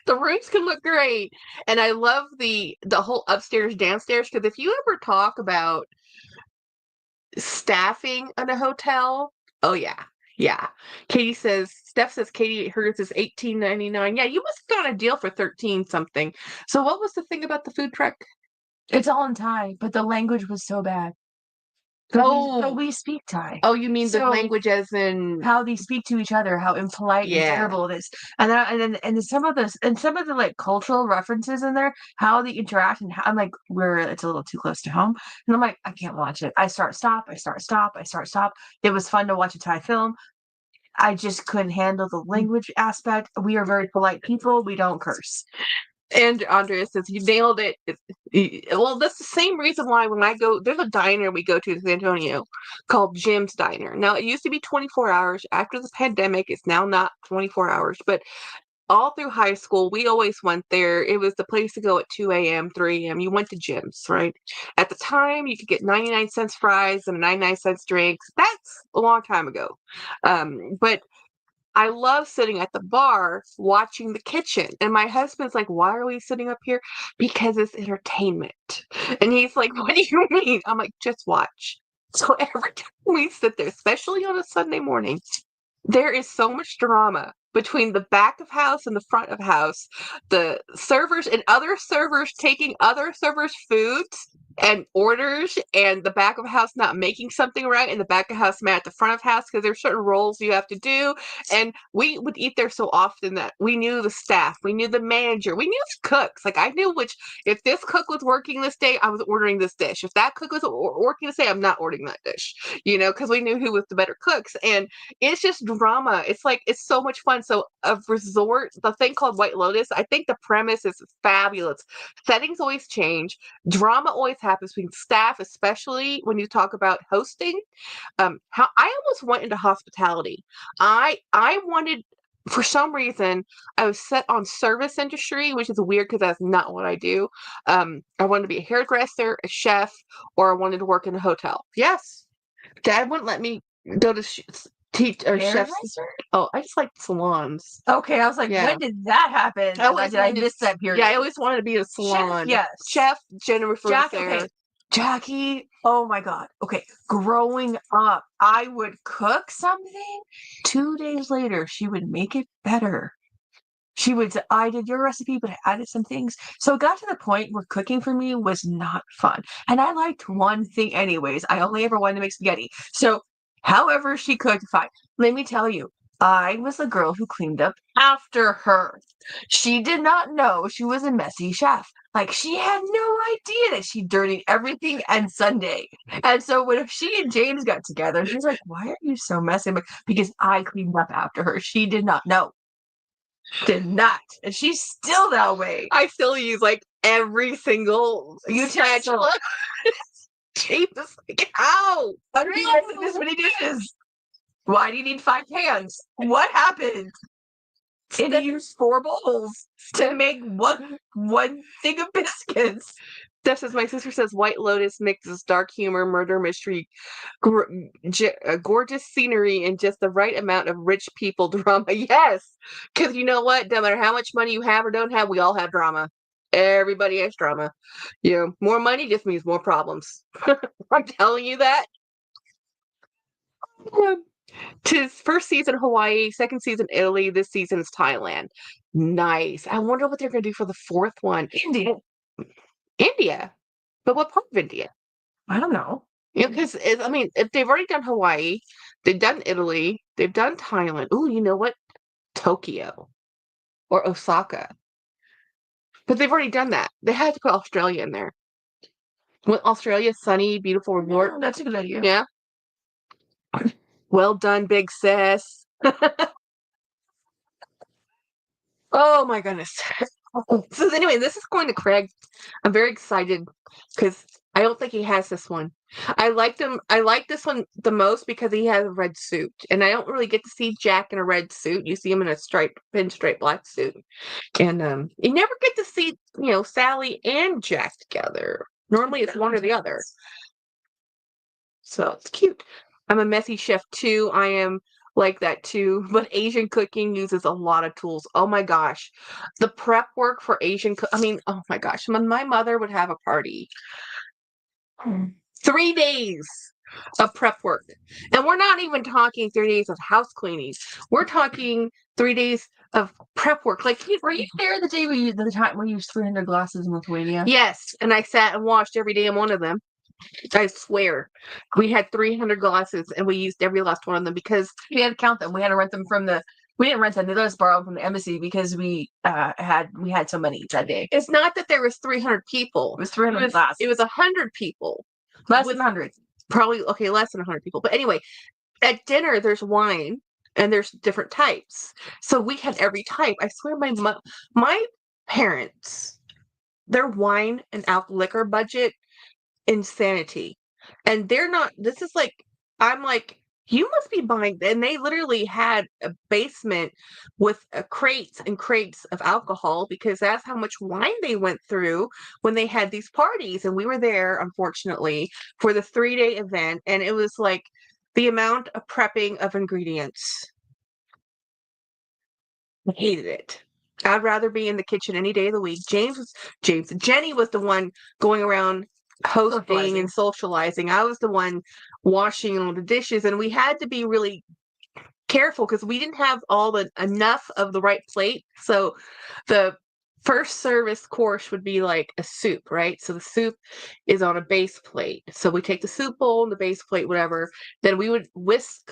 The rooms can look great. And I love the whole upstairs, downstairs, because if you ever talk about staffing in a hotel, oh yeah. Yeah. Steph says Katie hers is $18.99. Yeah, you must have got a deal for 13 something. So what was the thing about the food truck? It's all in Thai, but the language was so bad. But we speak Thai. Oh, you mean the language as in how they speak to each other, how impolite and terrible it is, and some of the like cultural references in there, how they interact, and how, I'm like, it's a little too close to home, and I'm like, I can't watch it. I start stop. It was fun to watch a Thai film. I just couldn't handle the language aspect. We are very polite people. We don't curse. And Andrea says, you nailed it. Well, that's the same reason why when I go, there's a diner we go to in San Antonio called Jim's Diner. Now, it used to be 24 hours. After the pandemic, it's now not 24 hours. But all through high school, we always went there. It was the place to go at 2 a.m., 3 a.m. You went to Jim's, right? At the time, you could get 99-cent fries and 99-cent drinks. That's a long time ago. But I love sitting at the bar watching the kitchen. And my husband's like, why are we sitting up here? Because it's entertainment. And he's like, what do you mean? I'm like, just watch. So every time we sit there, especially on a Sunday morning, there is so much drama between the back of house and the front of house. The servers and other servers taking other servers' foods. and orders, and the back of house not making something right, and the back of house mad at the front of house because there's certain roles you have to do. And we would eat there so often that we knew the staff, we knew the manager, we knew the cooks. Like I knew if this cook was working this day, I was ordering this dish. If that cook was working this day, I'm not ordering that dish. Because we knew who was the better cooks. And it's just drama. It's like it's so much fun. So a resort, the thing called White Lotus, I think the premise is fabulous. Settings always change. Drama always happens between staff, especially when you talk about hosting. How I almost went into hospitality. I wanted, for some reason, I was set on service industry, which is weird because that's not what I do. I wanted to be a hairdresser, a chef, or I wanted to work in a hotel. Yes, Dad wouldn't let me go to teach or chef. Hairdresser? Oh, I just like salons. Okay, I was like, Yeah. when did that happen? Did I miss that period? Yeah, I always wanted to be a salon. Yes. Chef, Jennifer Jack, Sarah. okay. Jackie, oh my God. Okay, growing up, I would cook something. 2 days later, she would make it better. She would say, I did your recipe, but I added some things. So it got to the point where cooking for me was not fun. And I liked one thing anyways. I only ever wanted to make spaghetti. So however she cooked, fine. Let me tell you, I was the girl who cleaned up after her. She did not know she was a messy chef. Like she had no idea that she dirtied everything and Sunday. And so when she and James got together, she was like, why are you so messy? I'm like, because I cleaned up after her. She did not know. Did not. And she's still that way. I still use like every single utensil. James is like, how? How do you make this many dishes? Why do you need 5 pans? What happened? And you use 4 bowls to make one thing of biscuits. Just as my sister says, White Lotus mixes dark humor, murder mystery, gorgeous scenery, and just the right amount of rich people drama. Yes, because you know what? No matter how much money you have or don't have, we all have drama. Everybody has drama. More money just means more problems. I'm telling you that. Tis first season Hawaii, second season Italy, this season is Thailand. Nice. I wonder what they're going to do for the 4th one. India. But what part of India? I don't know. Because if they've already done Hawaii, they've done Italy, they've done Thailand. Ooh, you know what? Tokyo or Osaka. But they've already done that. They had to put Australia in there. Well, Australia's sunny, beautiful resort. Yeah, that's a good idea. Yeah. Well done, big sis. Oh my goodness. So anyway, this is going to Craig. I'm very excited because I don't think he has this one. I like this one the most because he has a red suit, and I don't really get to see Jack in a red suit. You see him in a pinstripe black suit, and you never get to see Sally and Jack together. Normally, it's one or the other. So it's cute. I'm a messy chef too. I am like that too. But Asian cooking uses a lot of tools. Oh my gosh. The prep work for Asian oh my gosh. When my mother would have a party, 3 days of prep work. And we're not even talking 3 days of house cleaning. We're talking 3 days of prep work. Like, were you there the time we used 300 glasses in Lithuania? Yes. And I sat and washed every damn one of them. I swear. We had 300 glasses and we used every last one of them because we had to count them. We had to rent them we didn't rent them. They let us borrow them from the embassy because we had so many that day. It's not that there was 300 people. It was 300 glasses. It was 100 people. Less than 100. Probably, okay, less than 100 people. But anyway, at dinner, there's wine and there's different types. So we had every type. I swear my parents, their wine and liquor budget, insanity. And they're not, this is like, I'm like, you must be buying, and they literally had a basement with crates and crates of alcohol because that's how much wine they went through when they had these parties. And we were there, unfortunately, for the 3-day event. And it was like the amount of prepping of ingredients. I hated it. I'd rather be in the kitchen any day of the week. Jenny was the one going around hosting and socializing. I was the one washing all the dishes, and we had to be really careful because we didn't have enough of the right plate. So the first service course would be like a soup, right? So the soup is on a base plate. So we take the soup bowl and the base plate, whatever. Then we would whisk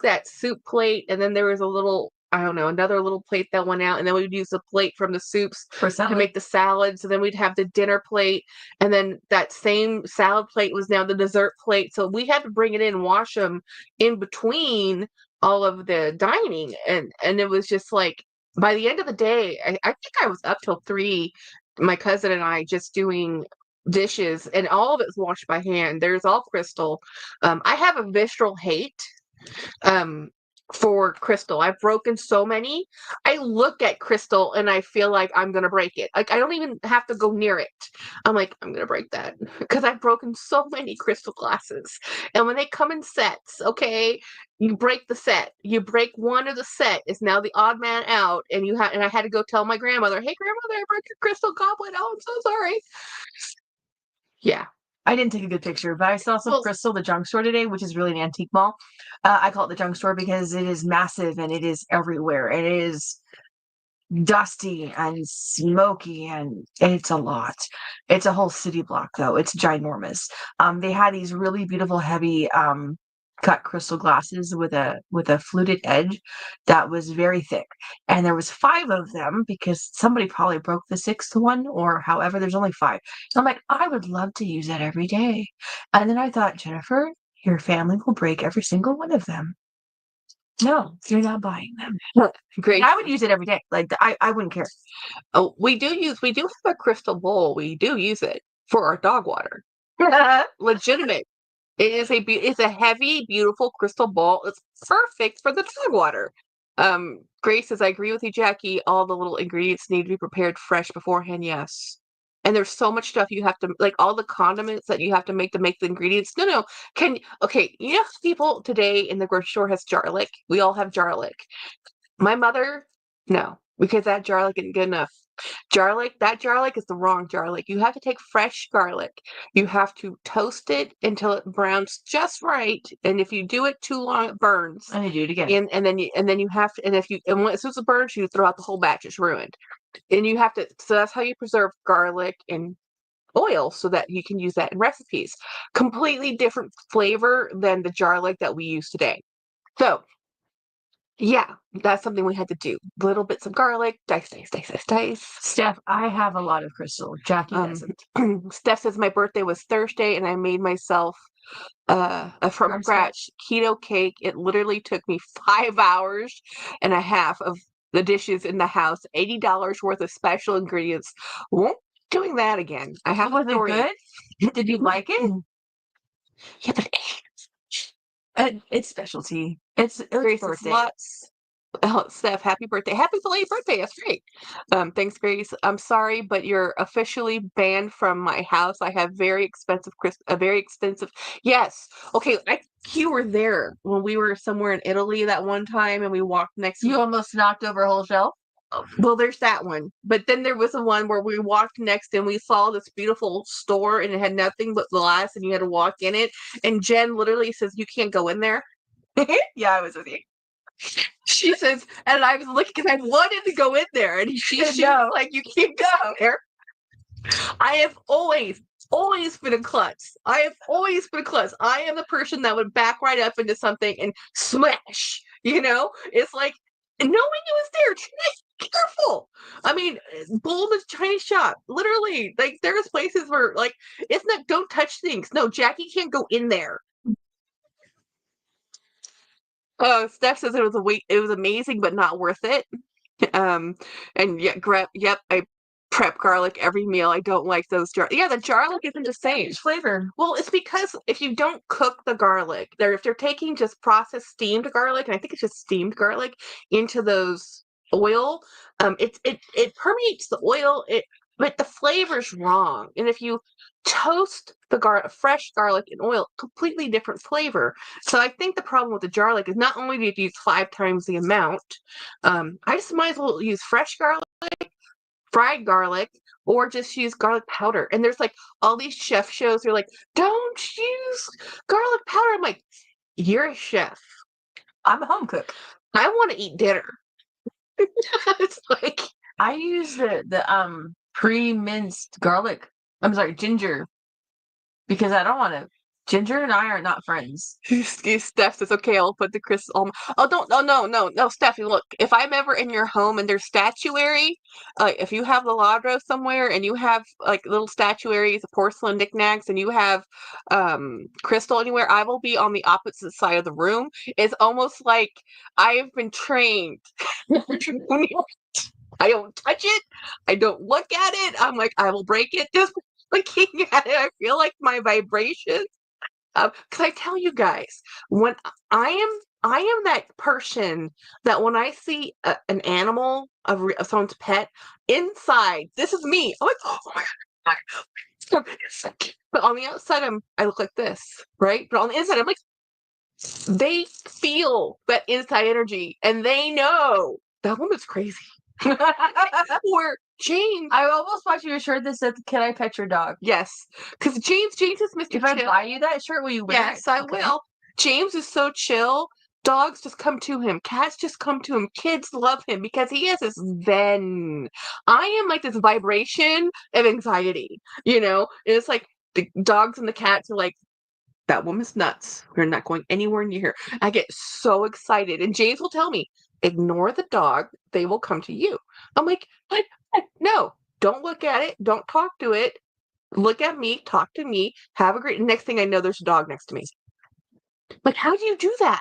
that soup plate, and then there was a little, I don't know, another little plate that went out, and then we would use the plate from the soups to make the salads. And then we'd have the dinner plate, and then that same salad plate was now the dessert plate. So we had to bring it in, wash them in between all of the dining, and it was just like by the end of the day, I think I was up till 3, my cousin and I just doing dishes, and all of it's washed by hand. There's all crystal. I have a visceral hate um for crystal. I've broken so many. I look at crystal and I feel like I'm gonna break it. Like I don't even have to go near it. I'm like, I'm gonna break that because I've broken so many crystal glasses. And when they come in sets, okay, you break the set. You break one of the set is now the odd man out, and I had to go tell my grandmother, "Hey grandmother, I broke your crystal goblet. Oh, I'm so sorry." Yeah. I didn't take a good picture, but I saw some crystal at the junk store today, which is really an antique mall. I call it the junk store because it is massive and it is everywhere. And it is dusty and smoky, and it's a lot. It's a whole city block, though. It's ginormous. They had these really beautiful, heavy cut crystal glasses with a fluted edge that was very thick, and there was 5 of them because somebody probably broke the 6th one, or however there's only 5. So I'm like, I would love to use that every day. And then I thought, Jennifer, your family will break every single one of them. No, you're not buying them. Great. I would use it every day. Like I wouldn't care. Oh, we do have a crystal bowl. We do use it for our dog water. Legitimate. It's a heavy, beautiful crystal bowl. It's perfect for the dog water. Grace says, I agree with you, Jackie. All the little ingredients need to be prepared fresh beforehand. Yes. And there's so much stuff you have to, like all the condiments that you have to make the ingredients. No. Okay, you know, people today in the grocery store has garlic. We all have garlic. My mother, no, because that garlic isn't good enough. That garlic is the wrong garlic. You have to take fresh garlic. You have to toast it until it browns just right. And if you do it too long, it burns. And you do it again. And then you have to, and if you, and when, as soon as it burns, you throw out the whole batch. It's ruined. And you have to, so that's how you preserve garlic and oil so that you can use that in recipes. Completely different flavor than the garlic that we use today. So yeah, that's something we had to do. Little bits of garlic, dice. Steph, I have a lot of crystal. Jackie doesn't. Steph says my birthday was Thursday and I made myself from scratch keto cake. It literally took me 5 hours and a half of the dishes in the house, $80 worth of special ingredients. Won't be doing that again. I have Was it good? Did you like it? Yeah, but It's specialty. It's Grace's birthday. lots. Oh, Steph, happy birthday. Happy belated birthday. That's great. Thanks, Grace. I'm sorry, but you're officially banned from my house. I have very expensive Yes. Okay, you were there when we were somewhere in Italy that one time and we walked next You almost knocked over a whole shelf? Well, there's that one. But then there was the one where we walked next and we saw this beautiful store and it had nothing but glass and you had to walk in it. And Jen literally says, you can't go in there. Yeah, I was with you. She says, and I was looking because I wanted to go in there. And she's No. like, you can't go there. I have always been a klutz. I am the person that would back right up into something and smash. You know, it's like knowing it was there. Careful. I mean, bull in the Chinese shop. Literally, like there's places where like it's not. Don't touch things. No, Jackie can't go in there. Steph says it was amazing, but not worth it. And yeah, I prep garlic every meal. I don't like those Yeah, the garlic isn't the same flavor. Well, it's because if you don't cook the garlic, if they're taking just processed steamed garlic, and I think it's just steamed garlic into those oil, it permeates the oil. But the flavor's wrong. And if you toast the fresh garlic in oil, completely different flavor. So I think the problem with the garlic is not only do you use 5 times the amount, I just might as well use fresh garlic, fried garlic, or just use garlic powder. And there's like all these chef shows. They're like, don't use garlic powder. I'm like, you're a chef. I'm a home cook. I want to eat dinner. It's like I use the pre-minced garlic. I'm sorry, ginger, because I don't want to. Ginger and I are not friends. Steph says, okay, I'll put the crystal. Oh, don't, no, Steffi, look, if I'm ever in your home and there's statuary, if you have the Ladro somewhere and you have like little statuaries, porcelain knickknacks, and you have crystal anywhere, I will be on the opposite side of the room. It's almost like I've been trained. I don't touch it. I don't look at it. I'm like, I will break it just looking at it. I feel like my vibrations. Because I tell you guys, when I am that person that when I see an animal of someone's pet inside, this is me. I'm like, oh my god, it's so cute. But on the outside, I look like this, right? But on the inside, I'm like, they feel that inside energy, and they know that woman's crazy. Or James. I almost bought you a shirt that said, "Can I pet your dog?" Yes, because James is Mr. If I Chill. buy you that shirt, will you wear it? Yes, I will. James is so chill. Dogs just come to him. Cats just come to him. Kids love him because he has this zen. I am like this vibration of anxiety, And it's like the dogs and the cats are like, that woman's nuts. We're not going anywhere near her. I get so excited. And James will tell me, ignore the dog. They will come to you. I'm like, what? No, don't look at it. Don't talk to it. Look at me. Talk to me. Have a great. Next thing I know, there's a dog next to me. Like, how do you do that?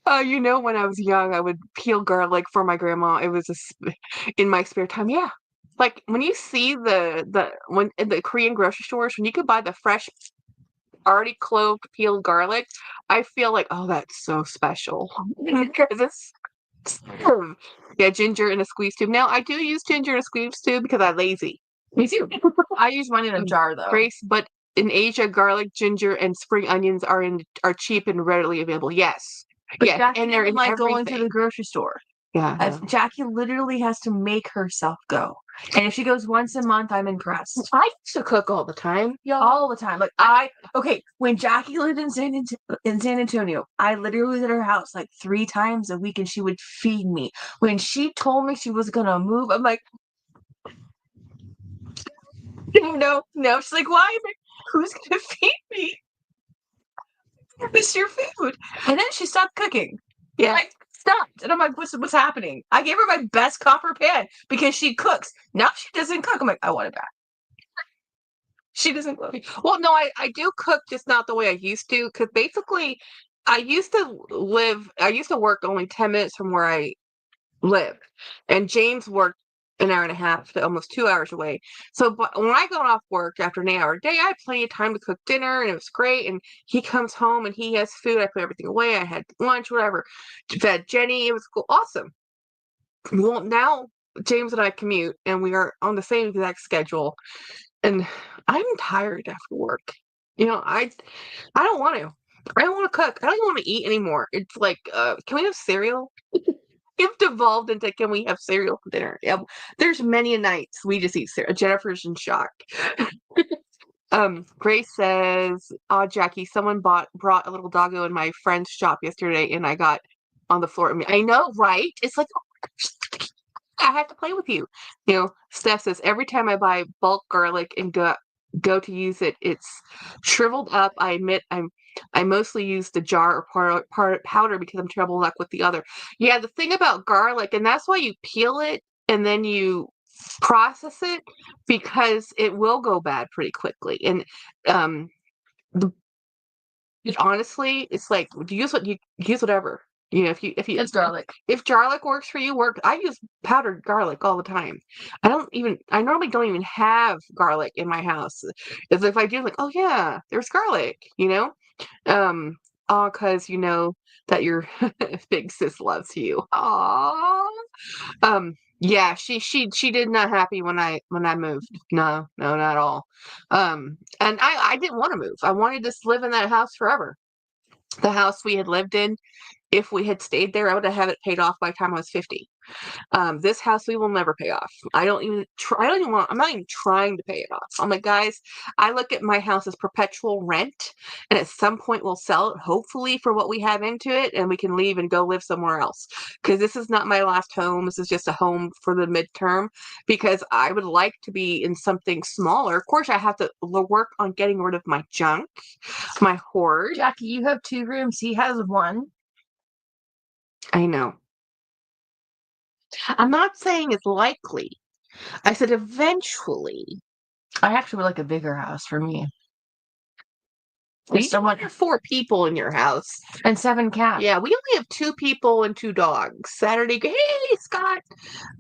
When I was young, I would peel garlic for my grandma. It was in my spare time. Yeah. Like when you see when in the Korean grocery stores, when you could buy the fresh, already cloved peeled garlic, I feel like, oh, that's so special. Because it's yeah, ginger in a squeeze tube. Now I do use ginger in a squeeze tube because I'm lazy. Me too. I use mine in a jar though. Grace, but in Asia, garlic, ginger, and spring onions are cheap and readily available. Yes. But yes, Jackie and they're in like going to everything. the grocery store. Yeah. Jackie literally has to make herself go. And if she goes once a month, I'm impressed. I used to cook all the time, y'all. All the time. Like when Jackie lived in San Antonio, I literally was at her house like 3 times a week and she would feed me. When she told me she was gonna move, I'm like, no. She's like, why? Who's gonna feed me? I miss your food. And then she stopped cooking. Yeah. Like, stopped. And I'm like, what's happening? I gave her my best copper pan because she cooks. Now she doesn't cook. I'm like, I want it back. She doesn't cook. Well, no, I do cook, just not the way I used to. Because basically, I used to work only 10 minutes from where I lived. And James worked an hour and a half to almost 2 hours away. So when I got off work after an 8-hour day, I had plenty of time to cook dinner and it was great. And he comes home and he has food. I put everything away. I had lunch, whatever. Fed Jenny. It was cool. Awesome. Well, now James and I commute and we are on the same exact schedule. And I'm tired after work. I don't want to. I don't want to cook. I don't want to eat anymore. It's like, can we have cereal? It's devolved into, can we have cereal for dinner? Yeah, there's many nights we just eat cereal. Jennifer's in shock. Grace says, "Oh, Jackie, someone brought a little doggo in my friend's shop yesterday, and I got on the floor." I know, right? It's like, I have to play with you. Steph says, every time I buy bulk garlic and go to use it, it's shriveled up. I admit I mostly use the jar or powder because I'm terrible luck with the other. Yeah, the thing about garlic, and that's why you peel it and then you process it, because it will go bad pretty quickly. And honestly, it's like, use whatever. If It's garlic. If garlic works for you, I use powdered garlic all the time. I normally don't even have garlic in my house. If I do, like, oh yeah, there's garlic, all because that your big sis loves you. Aww. Yeah, she did not happy when I moved. No, not at all. And I didn't want to move. I wanted to live in that house forever. The house we had lived in, if we had stayed there, I would have it paid off by the time I was 50. This house we will never pay off. I'm not even trying to pay it off. I'm like, guys, I look at my house as perpetual rent, and at some point we'll sell it, hopefully for what we have into it, and we can leave and go live somewhere else. Because this is not my last home. This is just a home for the midterm, because I would like to be in something smaller. Of course, I have to work on getting rid of my junk, my hoard. Jackie, you have 2 rooms. He has 1. I know. I'm not saying it's likely. I said eventually. I actually would like a bigger house for me. You don't have 4 people in your house. And 7 cats. Yeah, we only have 2 people and 2 dogs. Saturday, hey, Scott.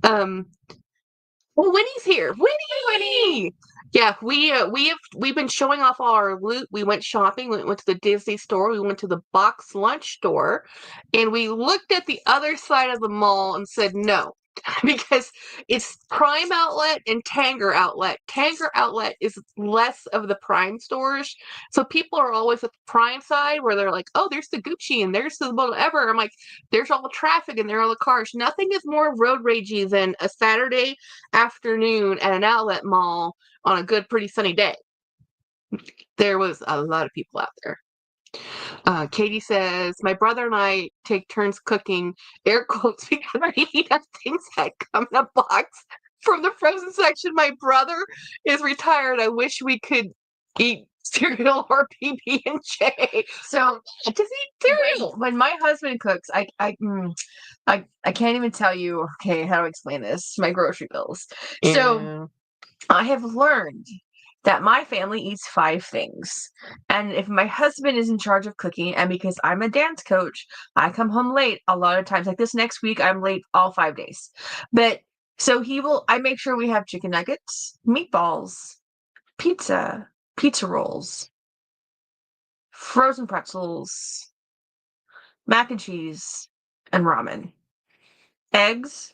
Well, Winnie's here. Winnie. Yeah, we've been showing off all our loot. We went shopping. We went to the Disney store. We went to the box lunch store, and we looked at the other side of the mall and said no. Because it's Prime Outlet and Tanger Outlet. Tanger Outlet is less of the Prime stores. So people are always at the Prime side where they're like, oh, there's the Gucci and there's the whatever. I'm like, there's all the traffic and there are all the cars. Nothing is more road ragey than a Saturday afternoon at an outlet mall on a good, pretty sunny day. There was a lot of people out there. Katie says, my brother and I take turns cooking, air quotes, because we eat up things that come in a box from the frozen section. My brother is retired. I wish we could eat cereal or PB&J. So just eat cereal. When my husband cooks, I can't even tell you, okay, how to explain this. My grocery bills. Yeah. So I have learned that my family eats 5 things. And if my husband is in charge of cooking, and because I'm a dance coach, I come home late a lot of times. Like this next week, I'm late all 5 days. But so I make sure we have chicken nuggets, meatballs, pizza rolls, frozen pretzels, mac and cheese, and ramen. Eggs.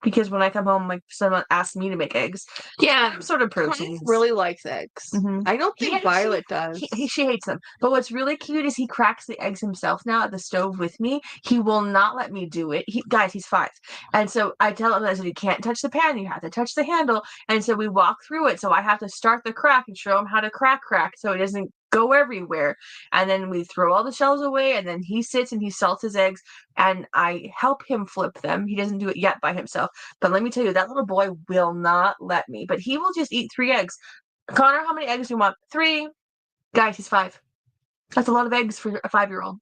Because when I come home, like someone asks me to make eggs. Yeah, some sort of protein. Really likes eggs. I don't think Violet does. She hates them. But what's really cute is he cracks the eggs himself now at the stove with me. He will not let me do it. Guys, he's 5. And so I tell him, I said, you can't touch the pan. You have to touch the handle. And so we walk through it. So I have to start the crack and show him how to crack so it doesn't go everywhere. And then we throw all the shells away, and then he sits and he salts his eggs, and I help him flip them. He doesn't do it yet by himself, but let me tell you, that little boy will not let me. But he will just eat 3 eggs. Connor, how many eggs do you want? 3. Guys, he's 5. That's a lot of eggs for a 5-year-old.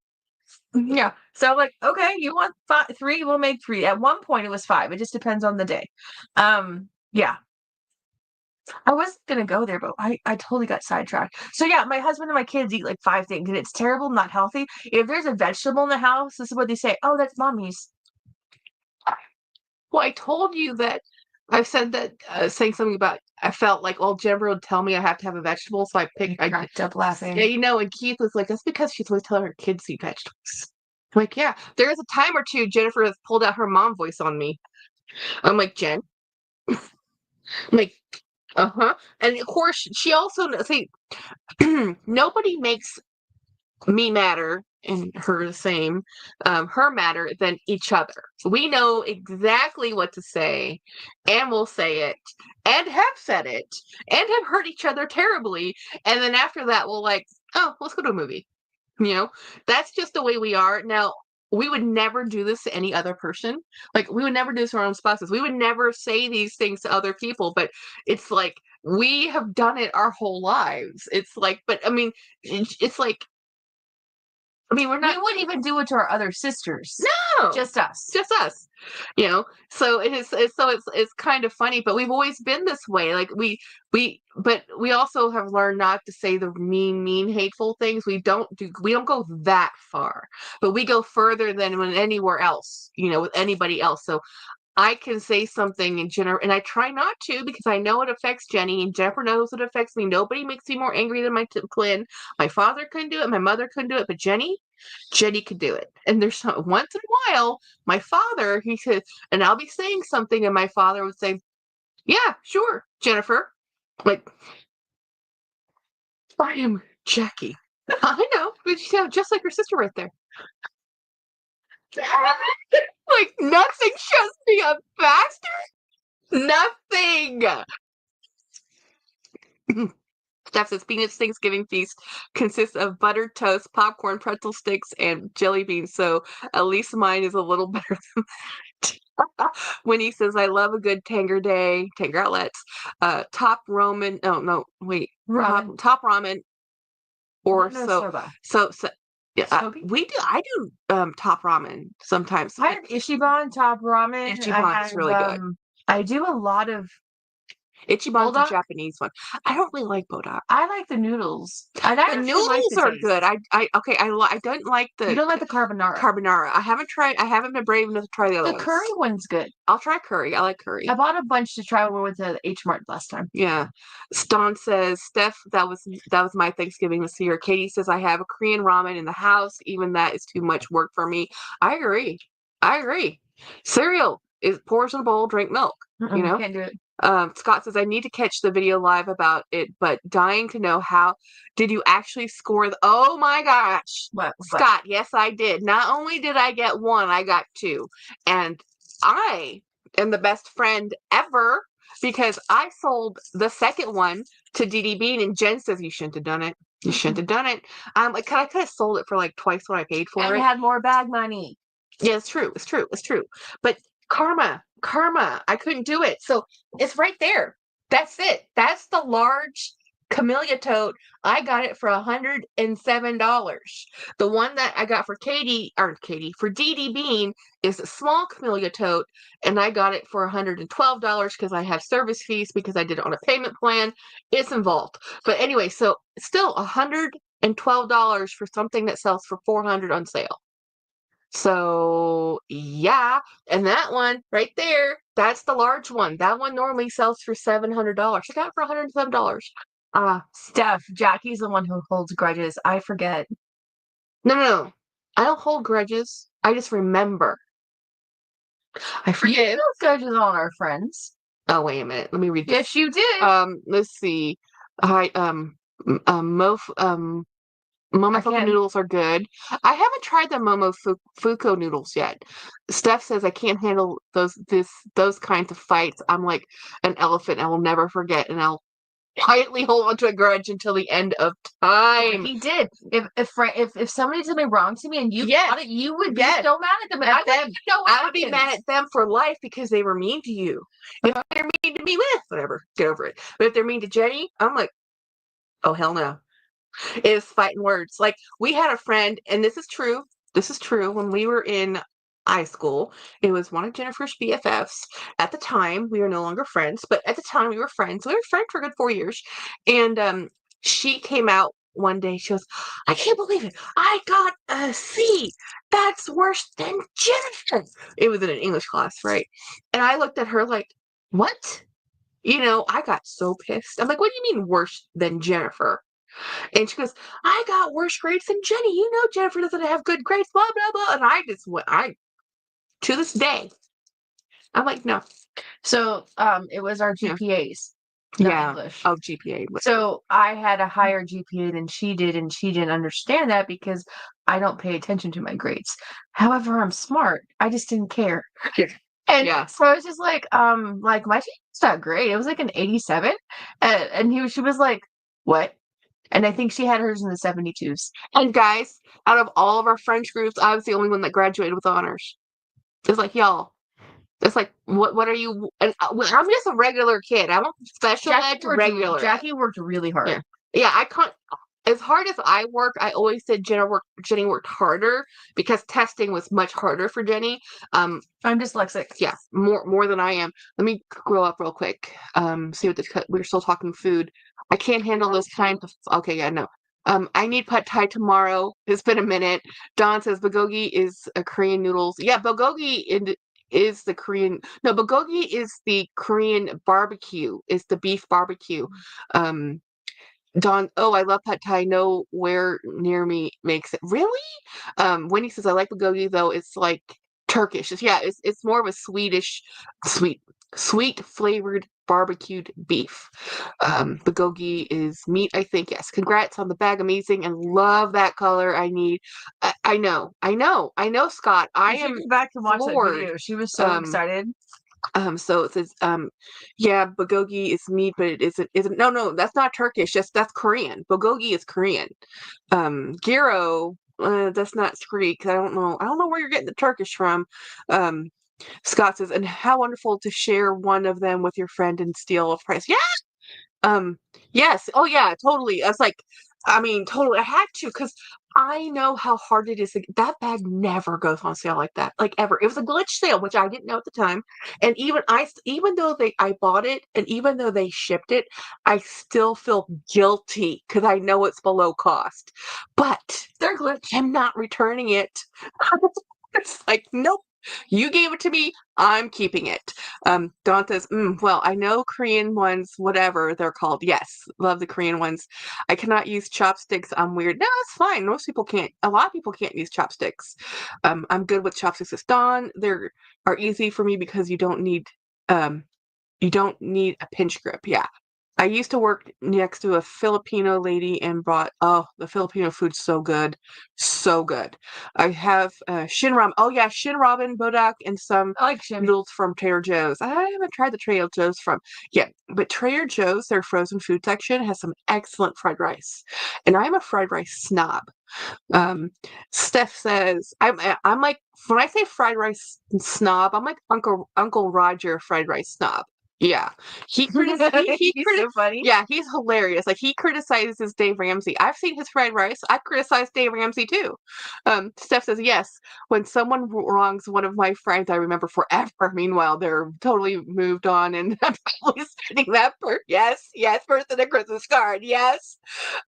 Yeah. So I'm like, okay, you want 3? We'll make 3. At one point it was 5. It just depends on the day. Yeah. I wasn't gonna go there, but I totally got sidetracked. So yeah, my husband and my kids eat like 5 things, and it's terrible, not healthy. If there's a vegetable in the house, this is what they say. Oh, that's mommy's. Well, I told you that I've said that saying something about I felt like, well, Jennifer would tell me I have to have a vegetable, so I cracked up laughing. Yeah, and Keith was like, that's because she's always telling her kids to eat vegetables. I'm like, yeah, there is a time or two Jennifer has pulled out her mom voice on me. I'm like, Jen. I'm like, uh-huh. And of course, she also see nobody makes me matter and her the same, her matter than each other. We know exactly what to say, and we'll say it, and have said it, and have hurt each other terribly. And then after that, we'll like, oh, let's go to a movie. That's just the way we are. Now, we would never do this to any other person. Like, we would never do this to our own spouses. We would never say these things to other people, but it's like, we have done it our whole lives. It's like, but I mean, it's like, we're not. We wouldn't even do it to our other sisters. No, just us. So it's kind of funny, but we've always been this way. Like but we also have learned not to say the mean, hateful things. We don't go that far, but we go further than when anywhere else. With anybody else. So I can say something in general, and I try not to because I know it affects Jenny, and Jennifer knows it affects me. Nobody makes me more angry than my twin. My father couldn't do it, my mother couldn't do it, but Jenny could do it. And there's once in a while, my father, he said, and I'll be saying something, and my father would say, "Yeah, sure, Jennifer." Like, I am Jackie. I know, but just like her sister right there. Like, nothing shows me up faster. Nothing. Steph says Phoenix Thanksgiving feast consists of buttered toast, popcorn, pretzel sticks, and jelly beans. So at least mine is a little better than that. Winnie says, I love a good Tanger Day, Tanger outlets. Top ramen. Oh, no, wait. Ramen. Top ramen. Or No, so. soba. So yeah, Sobe? I do top ramen sometimes. I have Ichiban top ramen. Ichiban's really good. I do a lot of Ichiban's a Bulldog? Japanese one. I don't really like Bodok. I like the noodles. The noodles are good. I don't like the. You don't like the carbonara. Carbonara. I haven't been brave enough to try the other The ones. curry one's good. I'll try curry. I like curry. I bought a bunch to try when we went to H Mart last time. Yeah. Ston says, Steph, that was my Thanksgiving this year. Katie says, I have a Korean ramen in the house. Even that is too much work for me. I agree. Cereal is pours in a bowl, drink milk. Mm-mm, You know? Can't do it. Scott says, I need to catch the video live about it, but dying to know how did you actually score oh my gosh. What? Scott, yes, I did. Not only did I get one, I got two. And I am the best friend ever because I sold the second one to DD Bean, and Jen says you shouldn't have done it. You shouldn't have done it. Like, I could have sold it for like twice what I paid for and it. You had more bag money. Yeah, it's true. But karma. I couldn't do it. So it's right there. That's it. That's the large camellia tote. I got it for $107. The one that I got for for DD Bean is a small camellia tote, and I got it for $112 because I have service fees because I did it on a payment plan. It's involved. But anyway, so still $112 for something that sells for $400 on sale. So yeah, and that one right there, that's the large one. That one normally sells for $700. I got it for $107. Steph, Jackie's the one who holds grudges. I forget. No. I don't hold grudges. I just remember. I forgive. You hold grudges on our friends. Oh, wait a minute. Let me read this. Yes, you did. Let's see. Momofuku noodles are good. I haven't tried the Momofuku noodles yet. Steph says I can't handle those kinds of fights. I'm like an elephant. I will never forget, and I'll quietly hold on to a grudge until the end of time. He did. If somebody did something wrong to me and you got it, you would be so mad at them. I would be mad at them for life because they were mean to you. If they're mean to me, whatever, get over it. But if they're mean to Jenny, I'm like, oh hell no. Is fighting words. Like, we had a friend, and this is true, when we were in high school, it was one of Jennifer's BFFs. At the time, we were no longer friends, but at the time we were friends. We were friends for a good 4 years. And she came out one day, she goes, I can't believe it. I got a C. That's worse than Jennifer. It was in an English class, right? And I looked at her like, what? I got so pissed. I'm like, what do you mean worse than Jennifer? And she goes, I got worse grades than Jenny. Jennifer doesn't have good grades, blah, blah, blah. And I just went, to this day, I'm like, no. So, it was our GPAs. Yeah. English. Oh, GPA. So I had a higher GPA than she did, and she didn't understand that because I don't pay attention to my grades. However, I'm smart. I just didn't care. Yeah. And so I was just like my GPA's not great. It was like an 87. And she was like, what? And I think she had hers in the 72s. And guys, out of all of our French groups, I was the only one that graduated with honors. It's like, y'all. It's like, what are you? I'm just a regular kid. I'm a special ed to regular. Jackie worked really hard. Yeah, I can't. As hard as I work, I always said Jenny worked harder because testing was much harder for Jenny. I'm dyslexic. Yeah, more than I am. Let me scroll up real quick. See what we're still talking food. I can't handle those kinds of. Okay, yeah, no. I need pad thai tomorrow. It's been a minute. Don says bulgogi is a Korean noodles. Yeah, bulgogi is the Korean. No, bulgogi is the Korean barbecue. It's the beef barbecue. Don, I love pad thai. Nowhere near me makes it. Really? Wendy says I like bulgogi though. It's like Turkish. It's more of a sweet flavored barbecued beef. Bulgogi is meat, I think. Yes. Congrats on the bag. Amazing. And love that color. I know, Scott. I You should am go back and watch that floored. video. She was so excited. So it says, yeah, bulgogi is meat, but it isn't, no, that's not Turkish. That's Korean. Bulgogi is Korean. Gyro, that's not Greek. I don't know where you're getting the Turkish from. Scott says, and how wonderful to share one of them with your friend and steal a price. Yeah. Yes. Oh yeah, totally. That's like, I mean, totally. I had to because I know how hard it is. That bag never goes on sale like that, like ever. It was a glitch sale, which I didn't know at the time. And even though I bought it, and even though they shipped it, I still feel guilty because I know it's below cost. But They're glitch. I'm not returning it. It's like, nope. You gave it to me. I'm keeping it. Dawn says, well, I know Korean ones, whatever they're called. Yes, love the Korean ones. I cannot use chopsticks. I'm weird. No, it's fine. Most people can't. A lot of people can't use chopsticks. I'm good with chopsticks. It's Dawn. They are easy for me because you don't need a pinch grip. Yeah. I used to work next to a Filipino lady and the Filipino food's so good. So good. I have shin ramen. Oh yeah, shin ramen, bodak, and some I like Shin. noodles from Trader Joe's. I haven't tried the Trader Joe's but Trader Joe's, their frozen food section, has some excellent fried rice. And I'm a fried rice snob. Steph says I'm like, when I say fried rice snob, I'm like Uncle Roger fried rice snob. Yeah, he He's so funny. yeah, he's hilarious. Like he criticizes Dave Ramsey. I've seen his fried rice. I criticize Dave Ramsey too. Steph says yes. When someone wrongs one of my friends, I remember forever. Meanwhile, they're totally moved on, and I'm probably sending that yes, person a Christmas card. Yes,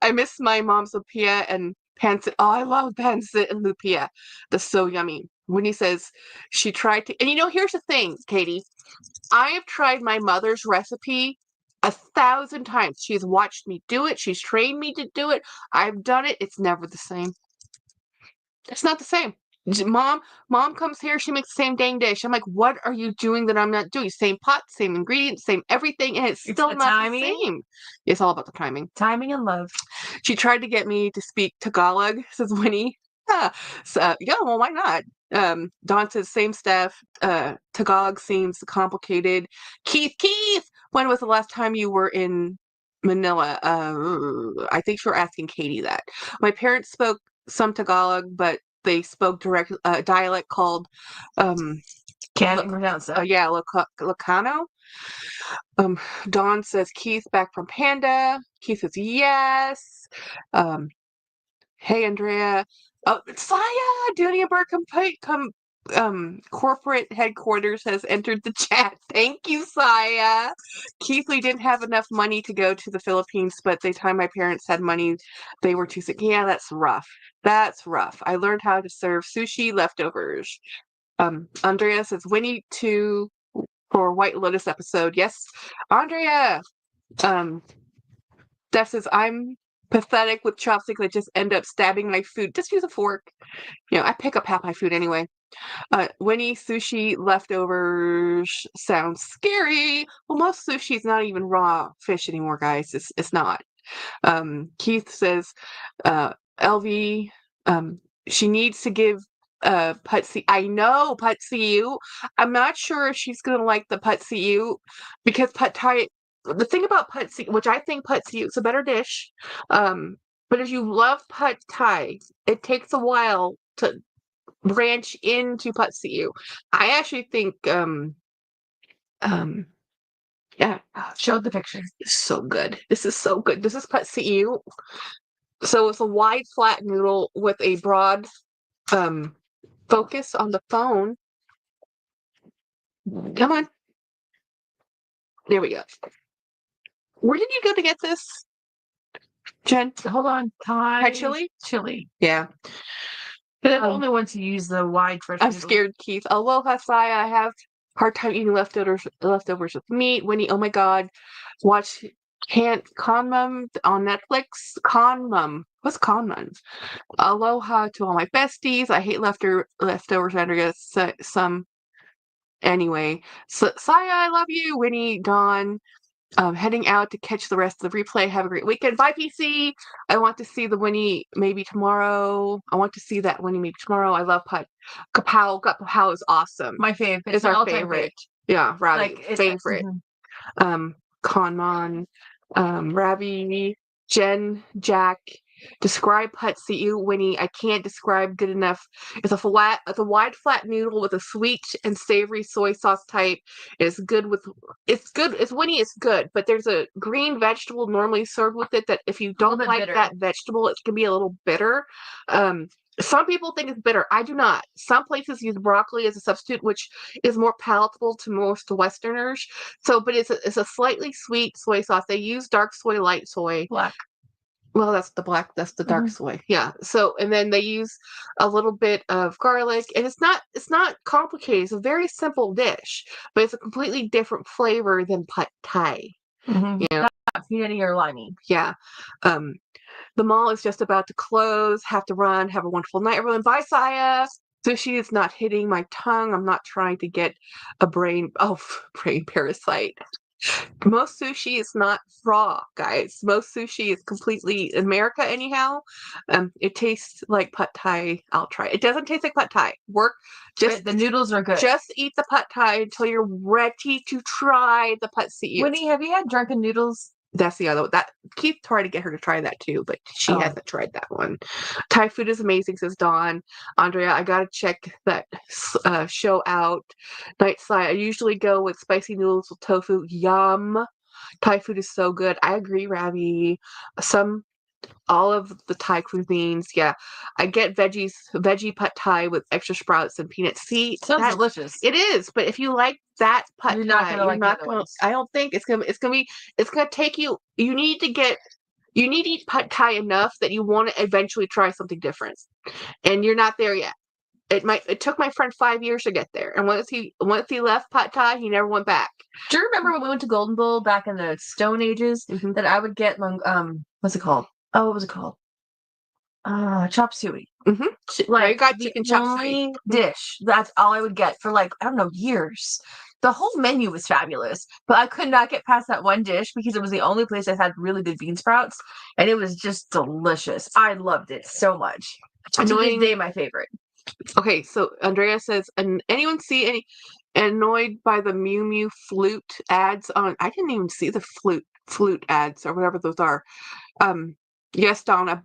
I miss my mom's lupia and pancit. Oh, I love pancit and lupia. That's so yummy. When he says she tried to, and here's the thing, Katie. I have tried my mother's recipe 1,000 times. She's watched me do it. She's trained me to do it. I've done it. It's never the same. It's not the same. Mom comes here. She makes the same dang dish. I'm like, what are you doing that I'm not doing? Same pot, same ingredients, same everything, and it's still the not timing. The same. It's all about the timing. Timing and love. She tried to get me to speak Tagalog, says Winnie. Yeah, well, why not? Dawn says same stuff. Tagalog seems complicated. Keith, when was the last time you were in Manila? I think you're asking Katie that. My parents spoke some Tagalog, but they spoke direct dialect called Can't pronounce that. yeah, Locano. Dawn says Keith back from Panda. Keith says yes. Hey Andrea. Oh, Saya, Dunia Bird corporate headquarters has entered the chat. Thank you, Saya. Keith, we didn't have enough money to go to the Philippines, but the time my parents had money, they were too sick. Yeah, that's rough. That's rough. I learned how to serve sushi leftovers. Andrea says Winnie 2 for White Lotus episode. Yes, Andrea. Steph says I'm pathetic with chopsticks that just end up stabbing my food. Just use a fork. I pick up half my food anyway. Winnie, sushi leftovers sounds scary. Well, most sushi is not even raw fish anymore, guys. It's not. Keith says, LV, she needs to give Putsy. I know Putsy. I'm not sure if she's gonna like the Putsy because Pad Thai. The thing about Putsy, which I think Putsy is a better dish, but if you love Pad Thai, it takes a while to branch into Putsy. I actually think yeah, Show the picture. it's so good. This is so good. This is Putsy. So it's a wide flat noodle with a broad focus on the phone. Come on. There we go. Where did you go to get this, Jen? Hold on. Thai chili? Chili. Yeah. But I'm the only one to use the wide fresh I'm noodle. scared, Keith. Aloha, Saya. I have hard time eating leftovers with meat. Winnie, oh my God. Watch Conmum on Netflix. Conmum. What's Conmum? Aloha to all my besties. I hate leftovers, Andrea. Some Anyway, so Saya, I love you. Winnie, Dawn, heading out to catch the rest of the replay. Have a great weekend. Bye, PC. I want to see the Winnie maybe tomorrow. I want to see that Winnie maybe tomorrow. I love Put. Kapow. Kapow is awesome. My fave. It's my our all-time favorite. fave. Yeah, Ravi. Like, it's favorite. Conmon, Ravi, Jen, Jack. Describe Put CU, Winnie. I can't describe good enough. It's a wide flat noodle with a sweet and savory soy sauce type. It's good. It's Winnie. It's good, but there's a green vegetable normally served with it that if you don't like bitter. that vegetable, it can be a little bitter. Some people think it's bitter. I do not. Some places use broccoli as a substitute, which is more palatable to most Westerners. So, but it's a slightly sweet soy sauce. They use dark soy, light soy. Black. Well, that's the black. That's the dark soy. Yeah. So, and then they use a little bit of garlic, and it's not complicated. It's a very simple dish, but it's a completely different flavor than Pad Thai. You know, not peanutty or limey. Yeah. The mall is just about to close. Have to run. Have a wonderful night, everyone. Bye, Saya. Sushi is not hitting my tongue. I'm not trying to get a brain parasite. Most sushi is not raw, guys. Most sushi is completely in America anyhow. It tastes like Pad Thai. I'll try. It doesn't taste like Pad Thai. The noodles are good. Just eat the Pad Thai until you're ready to try the Pad See Ew. Winnie, have you had drunken noodles? That's the other one. That Keith tried to get her to try that too, but she hasn't tried that one. Thai food is amazing, says Dawn. Andrea, I gotta check that show out. Night Side. I usually go with spicy noodles with tofu. Yum. Thai food is so good. I agree, Ravi. All of the Thai cuisines, yeah. I get veggie Pad Thai with extra sprouts and peanuts. See, sounds delicious. It is, but if you like that Pad Thai, you're not gonna I don't think it's gonna take you. You need to eat Pad Thai enough that you want to eventually try something different, and you're not there yet. It took my friend 5 years to get there, and once he left Pad Thai, he never went back. Do you remember when we went to Golden Bowl back in the Stone Ages? That I would get what's it called? Oh, what was it called? Chop suey. Like, I got chicken chop suey dish. That's all I would get for I don't know, years. The whole menu was fabulous, but I could not get past that one dish because it was the only place that had really good bean sprouts, and it was just delicious. I loved it so much. To this day, my favorite. Okay, so Andrea says, anyone see any annoyed by the Mew Mew flute ads on? I didn't even see the flute ads or whatever those are. Yes, Donna.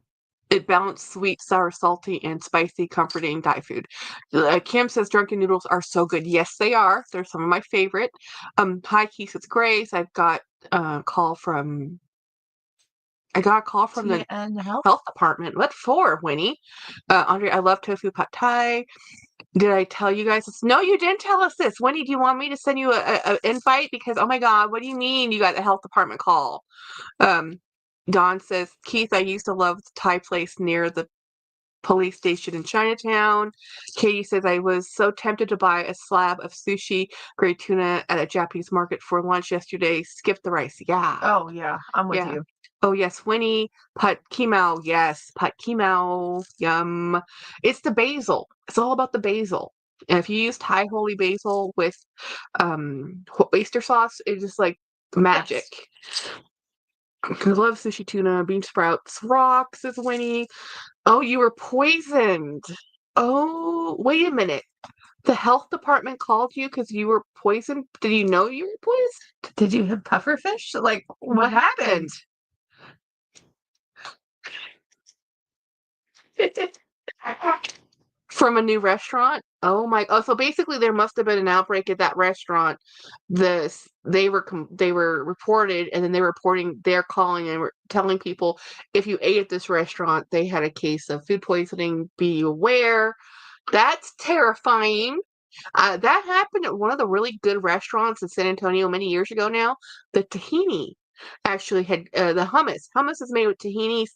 It balanced sweet, sour, salty, and spicy, comforting Thai food. Kim says drunken noodles are so good. Yes, they are. They're some of my favorite. Hi, Keith. It's Grace. I've got a call from the health department. What for, Winnie? Andre, I love tofu Pad Thai. Did I tell you guys this? No, you didn't tell us this. Winnie, do you want me to send you an invite? Because, oh my God, what do you mean you got the health department call? Dawn says, Keith, I used to love the Thai place near the police station in Chinatown. Katie says, I was so tempted to buy a slab of sushi grade tuna at a Japanese market for lunch yesterday. Skip the rice. Yeah. Oh, yeah. I'm with you. Oh, yes. Winnie, Pad Kimao. Yes. Pad Kimao. Yum. It's the basil. It's all about the basil. And if you use Thai holy basil with oyster sauce, it's just like magic. Yes. I love sushi tuna, bean sprouts, rocks, says Winnie. Oh, you were poisoned. Oh, wait a minute. The health department called you because you were poisoned? Did you know you were poisoned? Did you have pufferfish? What happened? From a new restaurant? Oh my! Oh, so basically, there must have been an outbreak at that restaurant. They were reported, and then they're calling and telling people if you ate at this restaurant, they had a case of food poisoning. Be aware. That's terrifying. That happened at one of the really good restaurants in San Antonio many years ago now. The tahini actually had the hummus. Hummus is made with tahini,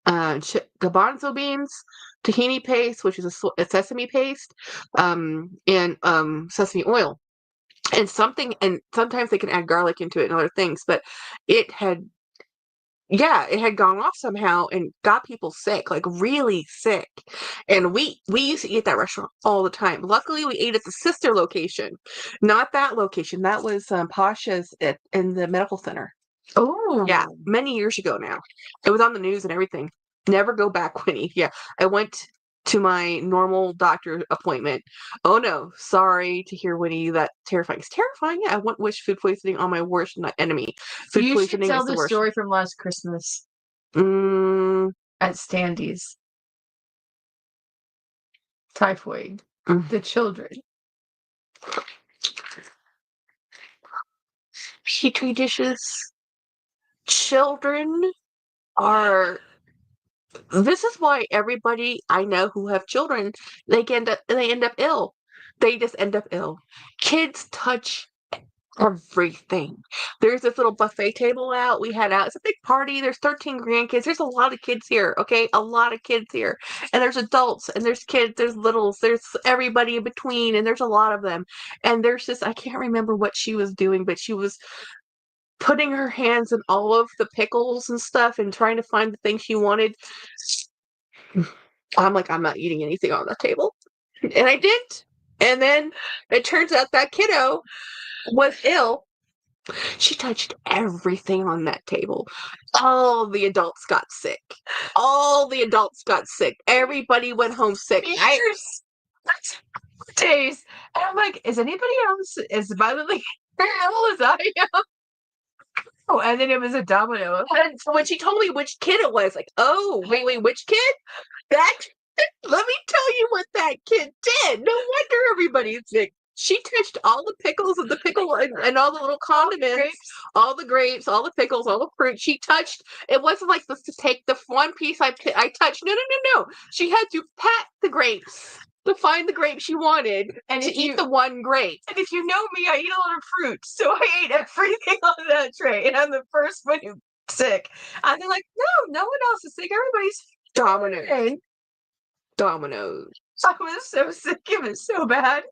garbanzo beans, tahini paste, which is a sesame paste, and sesame oil. And sometimes they can add garlic into it and other things, but it had yeah, it had gone off somehow and got people sick, like really sick. And we used to eat at that restaurant all the time. Luckily, we ate at the sister location, not that location. That was Pasha's in the medical center. Oh, Yeah, many years ago now. It was on the news and everything. Never go back, Winnie. Yeah, I went to my normal doctor appointment. Oh no, sorry to hear, Winnie. That terrifying. It's terrifying. Yeah, I wouldn't wish food poisoning on my worst enemy. Food you should poisoning tell is the the worst. story from last Christmas Mm, at Standy's. Typhoid. mm. The children. Petri dishes. Children are. This is why everybody I know who have children, they end up ill. They just end up ill. Kids touch everything. There's this little buffet table out we had out. It's a big party. There's 13 grandkids. There's a lot of kids here, okay? A lot of kids here. And there's adults and there's kids, there's littles, there's everybody in between, and there's a lot of them. And there's just I can't remember what she was doing, but she was putting her hands in all of the pickles and stuff and trying to find the thing she wanted. I'm like, I'm not eating anything on the table. And I didn't. And then it turns out that kiddo was ill. She touched everything on that table. All the adults got sick. All the adults got sick. Everybody went home sick. Days. And I'm like, is anybody else as violently ill as I am? Oh, and then it was a domino. And so when she told me which kid it was, like, oh, wait, which kid? That let me tell you what that kid did. No wonder everybody's sick. She touched all the pickles and the pickle and all the little condiments, all the grapes, all the pickles, all the fruit. She touched. It wasn't like this to take the one piece I touched. No. She had to pat the grapes to find the grape she wanted and to eat the one grape. And if you know me, I eat a lot of fruit, so I ate everything on that tray, and I'm the first one who's sick. And they're like, no one else is sick. Everybody's Dominoes. Dominoes. I was so sick. It was so bad.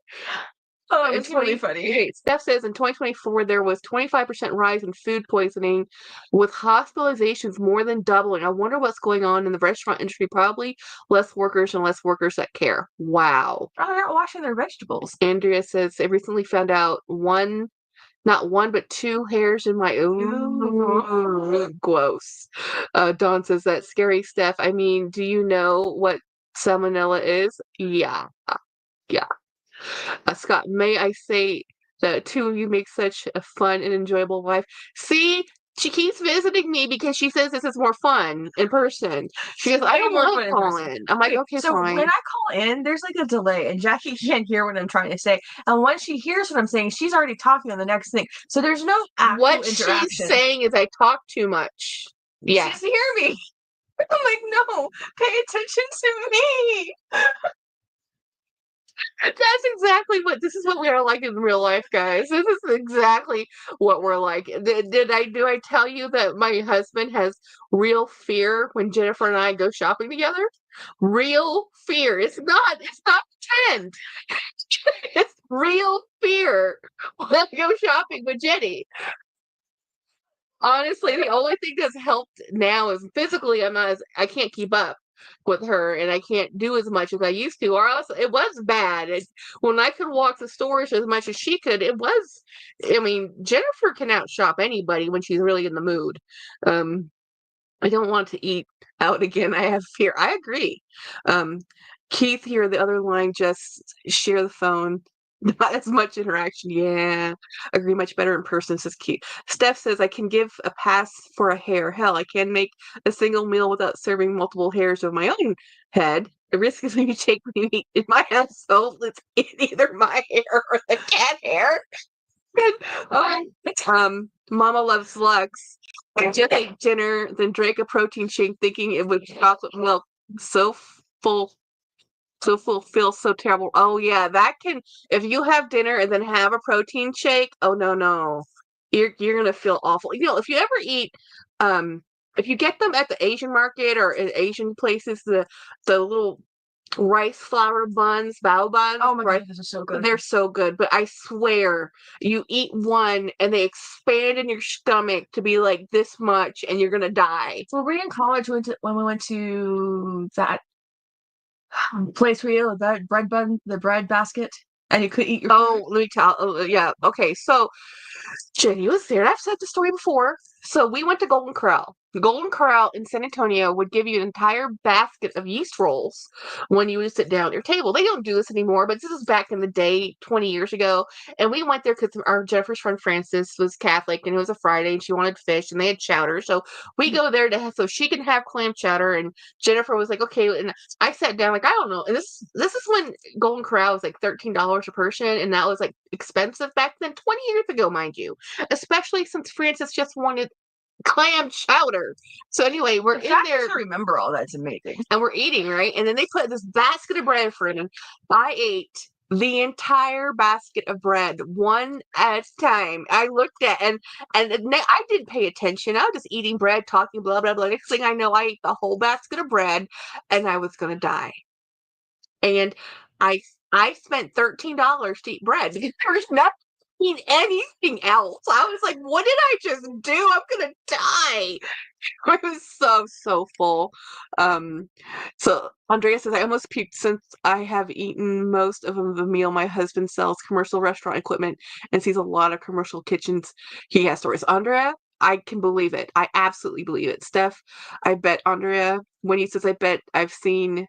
Oh, it's really funny. Okay, Steph says in 2024 there was 25% rise in food poisoning, with hospitalizations more than doubling. I wonder what's going on in the restaurant industry. Probably less workers and less workers that care. Wow. Oh, they're not washing their vegetables. Andrea says I recently found out not one, but 2 hairs in my gross. Dawn says that's scary, Steph. I mean, do you know what salmonella is? Yeah. Scott, may I say that 2 of you make such a fun and enjoyable life. See, she keeps visiting me because she says this is more fun in person. She goes, I don't want to call in. I'm like, okay, so fine. when I call in, there's like a delay, and Jackie can't hear what I'm trying to say. And once she hears what I'm saying, she's already talking on the next thing. So there's no actual interaction. What she's saying is I talk too much. Yeah. She doesn't hear me. I'm like, no, pay attention to me. That's exactly this is what we are like in real life, guys. This is exactly what we're like. Do I tell you that my husband has real fear when Jennifer and I go shopping together? Real fear. It's not pretend. It's real fear when I go shopping with Jenny. Honestly, the only thing that's helped now is physically I can't keep up with her and I can't do as much as I used to, or else it was bad. When I could walk the stores as much as she could, Jennifer can outshop anybody when she's really in the mood. I don't want to eat out again. I have fear. I agree. Keith here, the other line, just share the phone. Not as much interaction. Yeah, agree. Much better in person, says Keith. Steph says, I can give a pass for a hair. Hell, I can make a single meal without serving multiple hairs of my own head. The risk is when you take when you eat in my household, it's either my hair or the cat hair. Mama loves Lux. I just ate dinner, then drank a protein shake thinking it was chocolate milk. So full feels so terrible. Oh yeah, that can, if you have dinner and then have a protein shake, oh no. You're gonna feel awful. If you ever eat if you get them at the Asian market or in Asian places, the little rice flour buns, bao buns. Oh my right? god, this is so good. They're so good, but I swear, you eat one and they expand in your stomach to be like this much, and you're gonna die. Well, we in college when we went to that place where you had that bread bun, the bread basket, and you could eat your Oh, food. let me tell. Yeah, okay. So Jenny was there. I've said the story before. So we went to Golden Corral. The Golden Corral in San Antonio would give you an entire basket of yeast rolls when you would sit down at your table. They don't do this anymore, but this is back in the day, 20 years ago. And we went there because our Jennifer's friend Frances was Catholic, and it was a Friday, and she wanted fish, and they had chowder. So we go there to have, so she can have clam chowder. And Jennifer was like, okay. And I sat down like, I don't know. And this is when Golden Corral was like $13 a person, and that was like expensive back then, 20 years ago, mind you. Especially since Frances just wanted clam chowder. So anyway, we're in there. To remember all that's amazing. And we're eating, right? And then they put this basket of bread for it, and I ate the entire basket of bread one at a time. I looked at and I didn't pay attention. I was just eating bread, talking, blah blah blah. Next thing I know, I ate the whole basket of bread, and I was gonna die. And I I spent $13 to eat bread because there was not eat anything else. I was like, what did I just do? I'm gonna die. I was so full. So Andrea says I almost puked since I have eaten most of the meal. My husband sells commercial restaurant equipment and sees a lot of commercial kitchens. He has stories. Andrea, I can believe it. I absolutely believe it. Steph, I bet Andrea, when he says I bet I've seen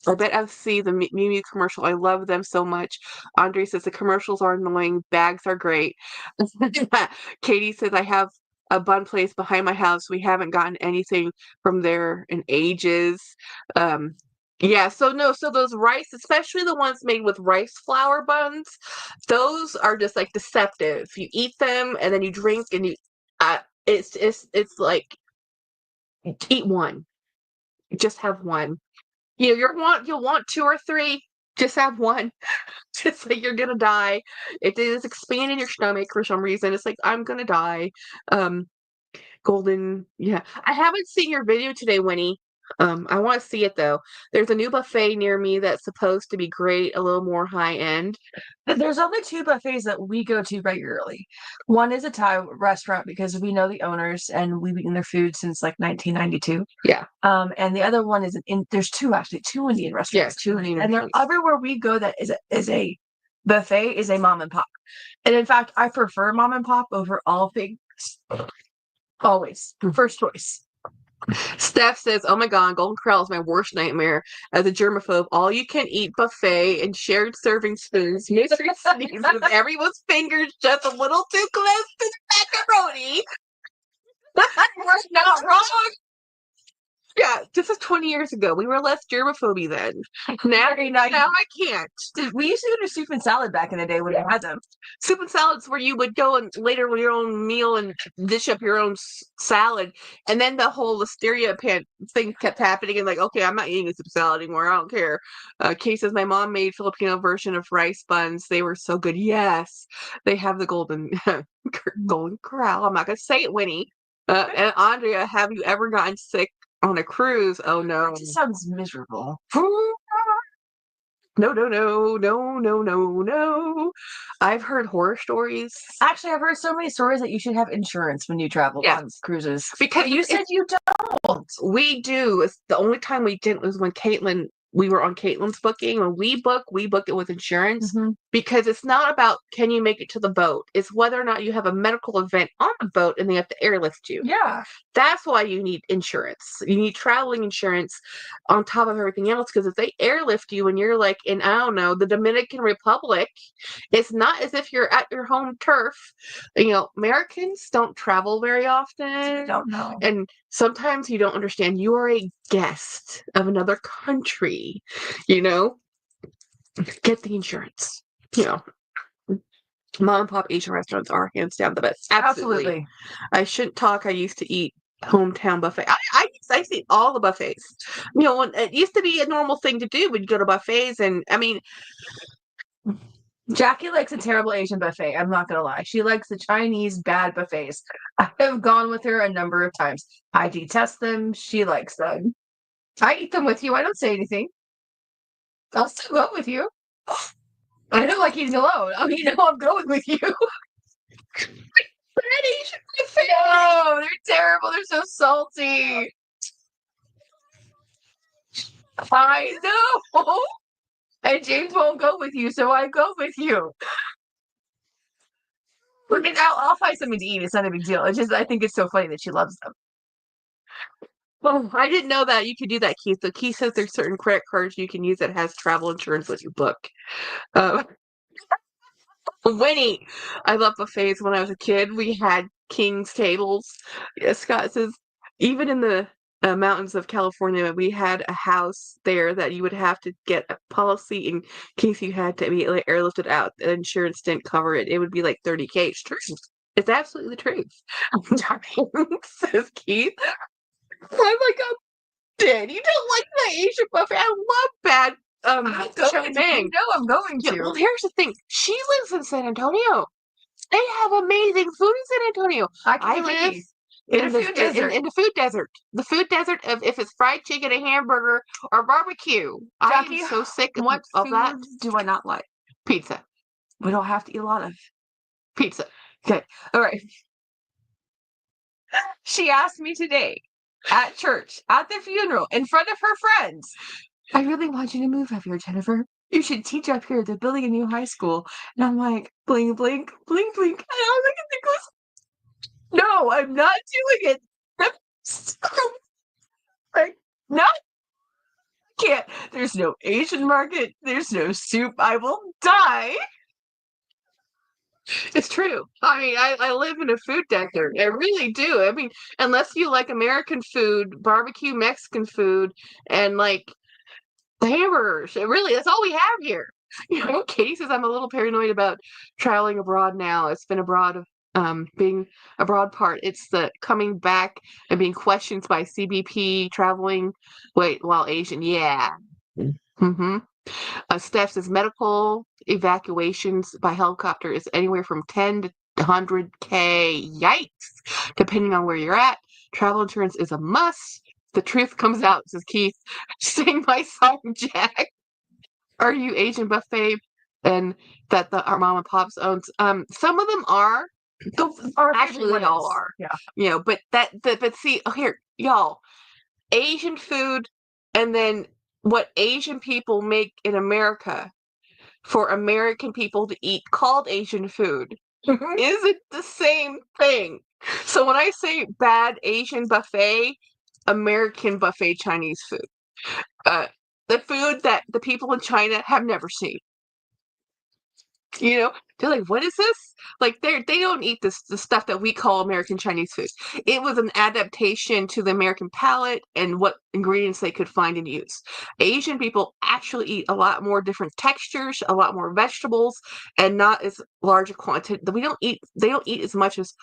I bet I've seen the Mew Mew commercial. I love them so much. Andre says the commercials are annoying. Bags are great. Katie says I have a bun place behind my house. We haven't gotten anything from there in ages. Yeah, so no, so those rice, especially the ones made with rice flour buns, those are just like deceptive. You eat them and then you drink and you, it's like eat one, just have one. You'll want two or three. Just have one. Just like you're gonna die. It is expanding your stomach for some reason. It's like I'm gonna die. Um, Golden, yeah. I haven't seen your video today, Winnie. I want to see it though. There's a new buffet near me that's supposed to be great, a little more high end. There's only two buffets that we go to regularly. One is a Thai restaurant because we know the owners and we've eaten their food since like 1992. Yeah. And the other one is there's two Indian restaurants. Yes, two Indian And restaurants. everywhere we go that is a buffet is a mom and pop. And in fact, I prefer mom and pop over all things. Always. First choice. Steph says, oh my god, Golden Corral is my worst nightmare. As a germaphobe, all you can eat buffet and shared serving spoons. Mystery sneezes with everyone's fingers just a little too close to the macaroni. We're not wrong. Yeah, this is 20 years ago. We were less germaphobe then. Now I can't. We used to go to soup and salad back in the day when we had them. Soup and salads where you would go and later with your own meal and dish up your own salad. And then the whole listeria thing kept happening. And like, okay, I'm not eating a soup salad anymore. I don't care. Kay says, my mom made Filipino version of rice buns. They were so good. Yes, they have the golden corral. I'm not going to say it, Winnie. And Andrea, have you ever gotten sick on a cruise? Oh no. It just sounds miserable. No. I've heard horror stories. Actually, I've heard so many stories that you should have insurance when you travel on cruises. Because you said you don't. We do. It's the only time we didn't was when we were on Caitlin's booking. When we book it with insurance because it's not about can you make it to the boat. It's whether or not you have a medical event on the boat and they have to airlift you. Yeah. That's why you need insurance. You need traveling insurance on top of everything else because if they airlift you and you're like in, I don't know, the Dominican Republic, it's not as if you're at your home turf. You know, Americans don't travel very often. I don't know. And sometimes you don't understand. You are a guest of another country, you know? Get the insurance. You know, mom and pop Asian restaurants are hands down the best. Absolutely. I shouldn't talk. I used to eat hometown buffet. I used to eat all the buffets. You know, it used to be a normal thing to do when you go to buffets. And I mean, Jackie likes a terrible Asian buffet. I'm not going to lie. She likes the Chinese bad buffets. I have gone with her a number of times. I detest them. She likes them. I eat them with you. I don't say anything. I'll still go with you. I don't like eating alone. I mean, I'm going with you. No, they're terrible. They're so salty. I know. And James won't go with you, so I go with you. I mean, I'll find something to eat. It's not a big deal. It's just I think it's so funny that she loves them. Well, I didn't know that you could do that, Keith. So Keith says there's certain credit cards you can use that has travel insurance with you book. Winnie, I love buffets. When I was a kid, we had king's tables. Scott says, even in the mountains of California, we had a house there that you would have to get a policy in case you had to be like, airlifted out. The insurance didn't cover it. It would be like $30K. It's true. It's absolutely the truth. I'm dying, says Keith. I'm like, I'm dead. You don't like the Asian buffet. I love bad chow mein. No, I'm going to. Yeah, well, here's the thing. She lives in San Antonio. They have amazing food in San Antonio. I live in the food desert. In the food desert. The food desert of if it's fried chicken, a hamburger, or barbecue. Jackie, I'm so sick of what that. food do I not like? Pizza. We don't have to eat a lot of Pizza. Okay. All right. She asked me today at church, at the funeral, in front of her friends, I really want you to move up here, Jennifer. You should teach up here. They're building a new high school. And I'm like, blink, blink, blink, blink. And I look at the goes, no, I'm not doing it. Like, no, I can't. There's no Asian market. There's no soup. I will die. It's true. I mean, I live in a food desert. I really do. I mean, unless you like American food, barbecue Mexican food, and like hamburgers. Really, that's all we have here. You know, Katie says I'm a little paranoid about traveling abroad now. It's been abroad, being abroad part. It's the coming back and being questioned by CBP traveling. Wait, while Asian, yeah. Mm-hmm. Steph says medical evacuations by helicopter is anywhere from 10 to 100K. Yikes! Depending on where you're at, travel insurance is a must. The truth comes out, says Keith. Sing my song, Jack. Are you Asian buffet? And that our mom and pops owns. Some of them are. Actually, they all are. Yeah. You know, but see, here, y'all, Asian food, and then what Asian people make in America for American people to eat, called Asian food, isn't the same thing. So when I say bad Asian buffet, American buffet Chinese food. The food that the people in China have never seen. You know, they're like, what is this? Like they don't eat the stuff that we call American Chinese food. It was an adaptation to the American palate and what ingredients they could find and use. Asian people actually eat a lot more different textures, a lot more vegetables, and not as large a quantity. They don't eat as much as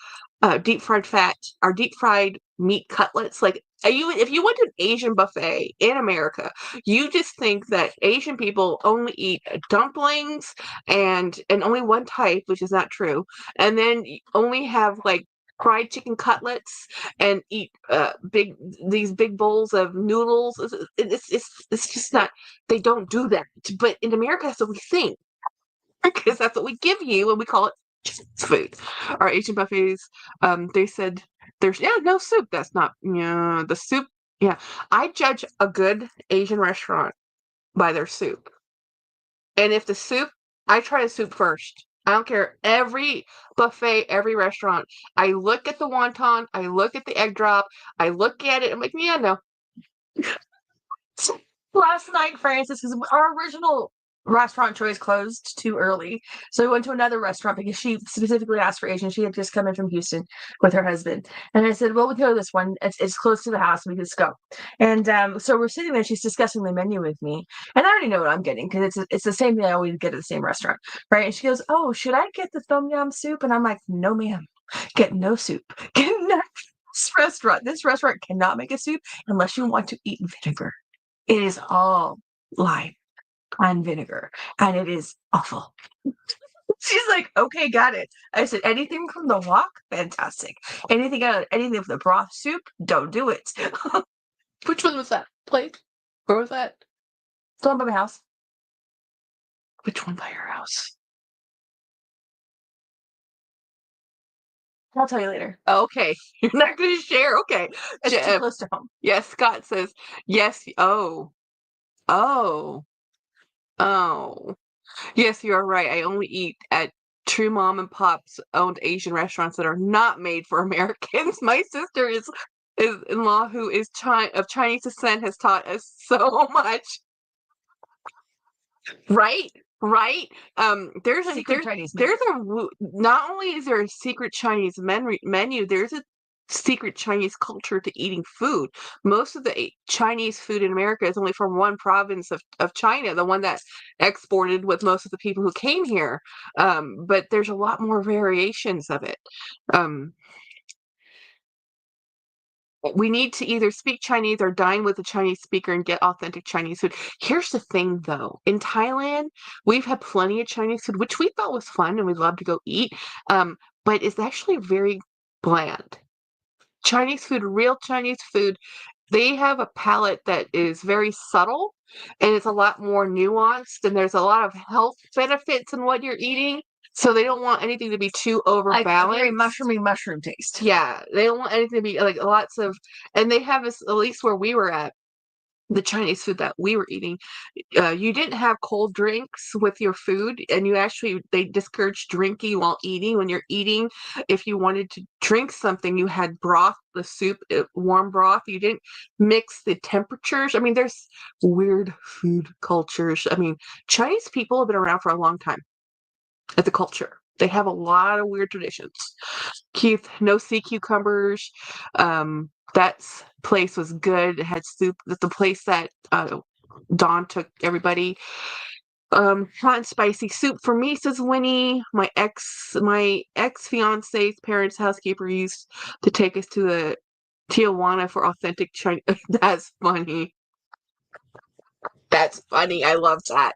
deep fried fat or deep fried meat cutlets. Like if you went to an Asian buffet in America, you just think that Asian people only eat dumplings and only one type, which is not true, and then only have like fried chicken cutlets and eat these big bowls of noodles. It's just not. They don't do that. But in America, that's what we think, because that's what we give you, and we call it food. Our Asian buffets, they said there's no soup. That's not the soup. Yeah, I judge a good Asian restaurant by their soup. And if the soup, I try the soup first. I don't care. Every buffet, every restaurant, I look at the wonton, I look at the egg drop, I look at it, I'm like, yeah, no. Last night, Francis, because our original restaurant choice closed too early. So we went to another restaurant because she specifically asked for Asian. She had just come in from Houston with her husband. And I said, well, we can go to this one. It's close to the house. We can just go. And so we're sitting there. She's discussing the menu with me. And I already know what I'm getting because it's the same thing I always get at the same restaurant. Right. And she goes, oh, should I get the tom yum soup? And I'm like, no, ma'am. Get no soup. Get no restaurant. This restaurant cannot make a soup unless you want to eat vinegar. It is all lime and vinegar, and it is awful. She's like, okay, got it. I said, anything from the wok, fantastic. Anything from the broth soup, don't do it. Which one was that? place? Where was that? It's the one by my house. Which one by your house? I'll tell you later. Okay, you're not going to share. Okay, It's too close to home. yes. Scott says yes. Oh, oh, oh. Yes, you are right. I only eat at true mom and pops owned Asian restaurants that are not made for Americans. My sister is in-law who is of Chinese descent has taught us so much. Right, right. There's a Secret Chinese there's a not only is there a secret Chinese menu, there's a secret Chinese culture to eating food. Most of the Chinese food in America is only from one province of China, the one that exported with most of the people who came here. But there's a lot more variations of it. We need to either speak Chinese or dine with a Chinese speaker and get authentic Chinese food. Here's the thing, though. In Thailand, we've had plenty of Chinese food, which we thought was fun and we'd love to go eat. But it's actually very bland. Chinese food, real Chinese food, they have a palate that is very subtle and it's a lot more nuanced, and there's a lot of health benefits in what you're eating. So they don't want anything to be too Like a very overbalanced. mushroomy mushroom taste. Yeah, they don't want anything to be like lots of, and they have this, at least where we were at, the Chinese food that we were eating, you didn't have cold drinks with your food, and they discouraged drinking while eating. When you're eating, if you wanted to drink something, you had broth, the soup, warm broth. You didn't mix the temperatures. I mean, there's weird food cultures. I mean, Chinese people have been around for a long time as a culture. They have a lot of weird traditions. Keith, no sea cucumbers. That place was good. It had soup. The place that Dawn took everybody. Hot and spicy soup for me, says Winnie. My ex fiance's parents' housekeeper used to take us to the Tijuana for authentic Chinese. That's funny. That's funny. I love that.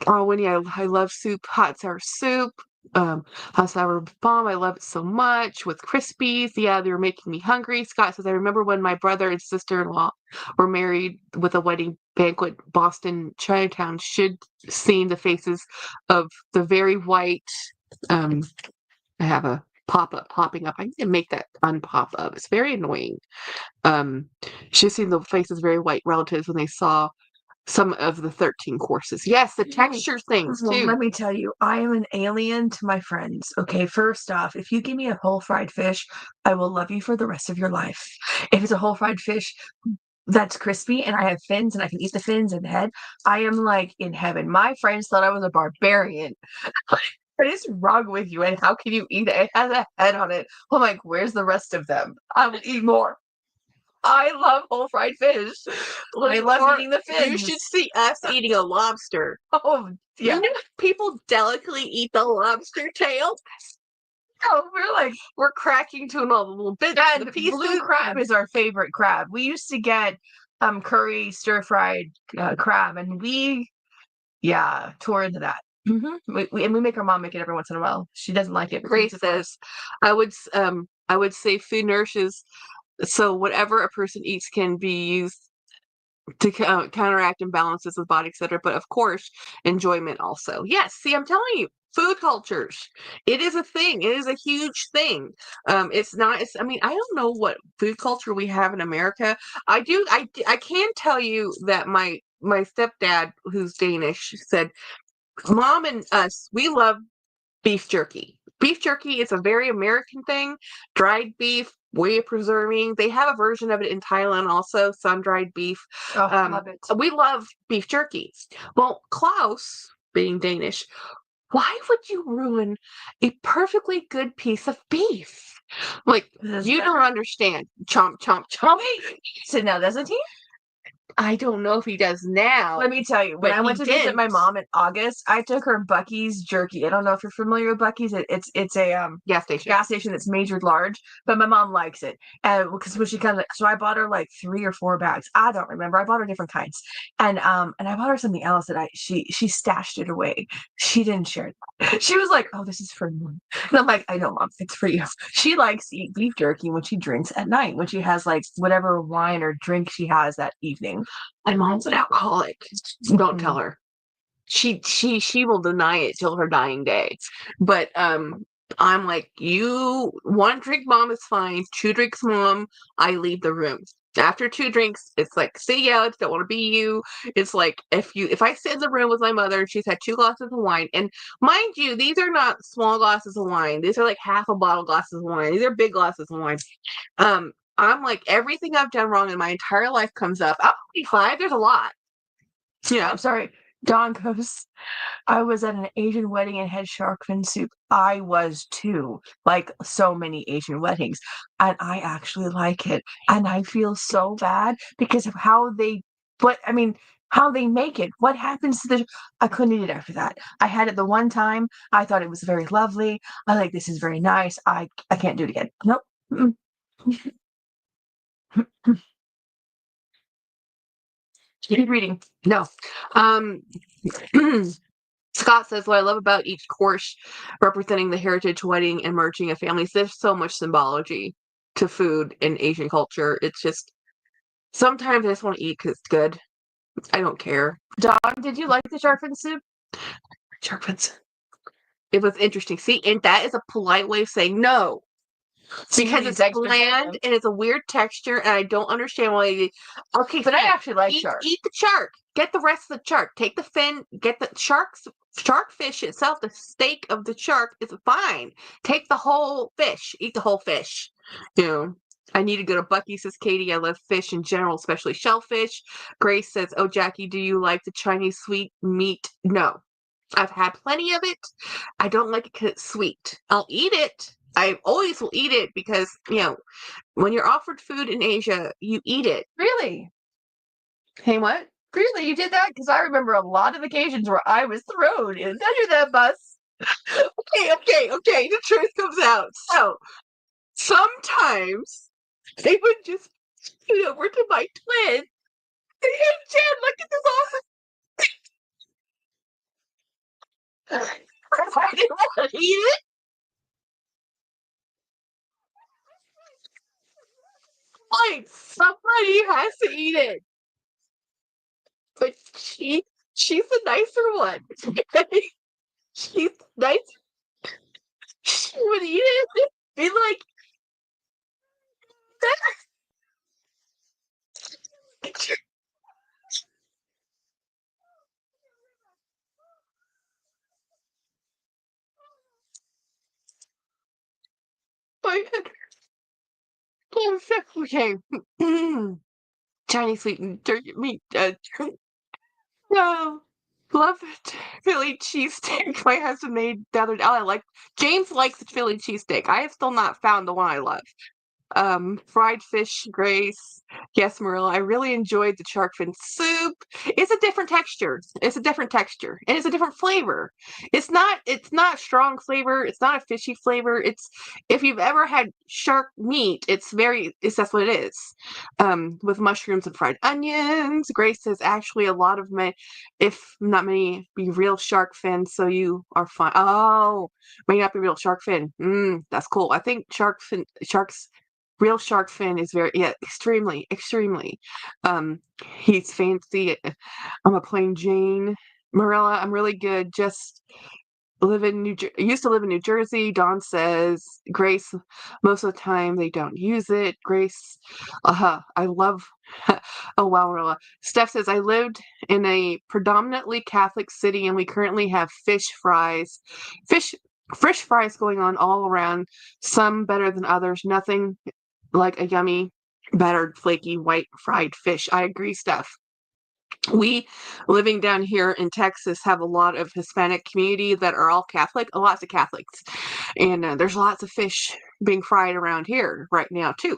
Oh, Winnie, I love soup, hot sour soup, hot sour bomb. I love it so much with Crispies. Yeah, they were making me hungry. Scott says, I remember when my brother and sister-in-law were married with a wedding banquet, Boston, Chinatown. Should seen the faces of the very white. I have a pop-up popping up. I need to make that unpop up. It's very annoying. She's seen the faces very white relatives when they saw some of the 13 courses. Yes, the texture things Well, too. let me tell you, I am an alien to my friends. Okay, first off, if you give me a whole fried fish, I will love you for the rest of your life. If it's a whole fried fish that's crispy and I have fins and I can eat the fins and the head, I am like in heaven. My friends thought I was a barbarian. What is wrong with you? And how can you eat it? It has a head on it. I'm like, where's the rest of them? I will eat more. I love whole fried fish. I love eating the fins. You should see us eating a lobster. Oh, yeah. You know, people delicately eat the lobster tail. Oh, We're cracking to them all the little bits. and The pieces. blue crab is our favorite crab. We used to get curry stir-fried crab, and we tore into that. We make our mom make it every once in a while. She doesn't like it. Grace says, I would say food nourishes, so whatever a person eats can be used to counteract imbalances with body, etc. But of course, enjoyment also. Yes, see, I'm telling you, food cultures. It is a thing. It is a huge thing. It's not. I mean, I don't know what food culture we have in America. I can tell you that my stepdad, who's Danish, said, Mom and us, we love beef jerky. Beef jerky is a very American thing. Dried beef, way of preserving. They have a version of it in Thailand also, sun-dried beef. Oh, love it. We love beef jerky. Well, Klaus, being Danish, why would you ruin a perfectly good piece of beef? Like, you don't understand. Chomp, chomp, chomp. So now, doesn't he? I don't know if he does now. Let me tell you, when But I went he to visit my didn't. mom in August, I took her Buc-ee's jerky. I don't know if you're familiar with Buc-ee's. It's a gas station that's majored large, but my mom likes it. And because when she comes, so I bought her like 3 or 4 bags. I don't remember. I bought her different kinds, and I bought her something else that she stashed it away. She didn't share it. She was like, "Oh, this is for me," and I'm like, "I know, Mom, it's for you." She likes to eat beef jerky when she drinks at night, when she has like whatever wine or drink she has that evening. My mom's an alcoholic. Don't tell her. She will deny it till her dying day. But I'm like, you 1 drink, Mom, is fine. 2 drinks, Mom, I leave the room. After 2 drinks, it's like, see ya, I don't want to be you. It's like if I sit in the room with my mother and she's had 2 glasses of wine, and mind you, these are not small glasses of wine. These are like half a bottle glasses of wine. These are big glasses of wine. I'm like, everything I've done wrong in my entire life comes up. I'm 25. There's a lot. I'm sorry. Dawn goes, I was at an Asian wedding and had shark fin soup. I was too, like so many Asian weddings. And I actually like it. And I feel so bad because of how how they make it. What happens to I couldn't eat it after that. I had it the one time. I thought it was very lovely. I like, this is very nice. I can't do it again. Nope. Mm-mm. Keep reading. No. Scott says, what I love about each course representing the heritage, wedding, and merging of families, there's so much symbology to food in Asian culture. It's just, sometimes I just want to eat because it's good. I don't care. Dawn, did you like the shark fin soup? Shark fins. It was interesting. See, and that is a polite way of saying no. Because it's bland and it's a weird texture, and I don't understand why they. Okay, but I actually like shark. Eat the shark. Get the rest of the shark. Take the fin. Get the shark fish itself. The steak of the shark is fine. Take the whole fish. Eat the whole fish. You know. I need to go to Bucky, says Katie. I love fish in general, especially shellfish. Grace says, "Oh, Jackie, do you like the Chinese sweet meat?" No. I've had plenty of it. I don't like it because it's sweet. I'll eat it. I always will eat it because, when you're offered food in Asia, you eat it. Really? Hey, what? Really? You did that? Because I remember a lot of occasions where I was thrown in under that bus. Okay. The truth comes out. So, sometimes they would just scoot over to my twin. And Jen, look at this awesome. I didn't want to eat it. Like, somebody has to eat it. But she's the nicer one. She's nice. She would eat it. Be like, my head. Okay. Chinese sweet turkey meat. No. Love it. Philly cheesesteak. My husband made the other day. I like. James likes the Philly cheesesteak. I have still not found the one I love. Fried fish, Grace. Yes, Marilla. I really enjoyed the shark fin soup. It's a different texture. And it's a different flavor. It's not strong flavor. It's not a fishy flavor. It's, if you've ever had shark meat, that's what it is. With mushrooms and fried onions. Grace says, actually a lot of if not many, be real shark fins, so you are fine. Oh, may not be real shark fin. That's cool. I think real shark fin is extremely, extremely. He's fancy. I'm a plain Jane. Marilla, I'm really good. Just used to live in New Jersey. Dawn says, Grace, most of the time they don't use it. Grace, I love. Oh wow, Marilla. Steph says, I lived in a predominantly Catholic city, and we currently have fish fries going on all around. Some better than others. Nothing like a yummy, battered, flaky, white fried fish. I agree, Steph. We, living down here in Texas, have a lot of Hispanic community that are all Catholic, lots of Catholics. And there's lots of fish being fried around here right now, too.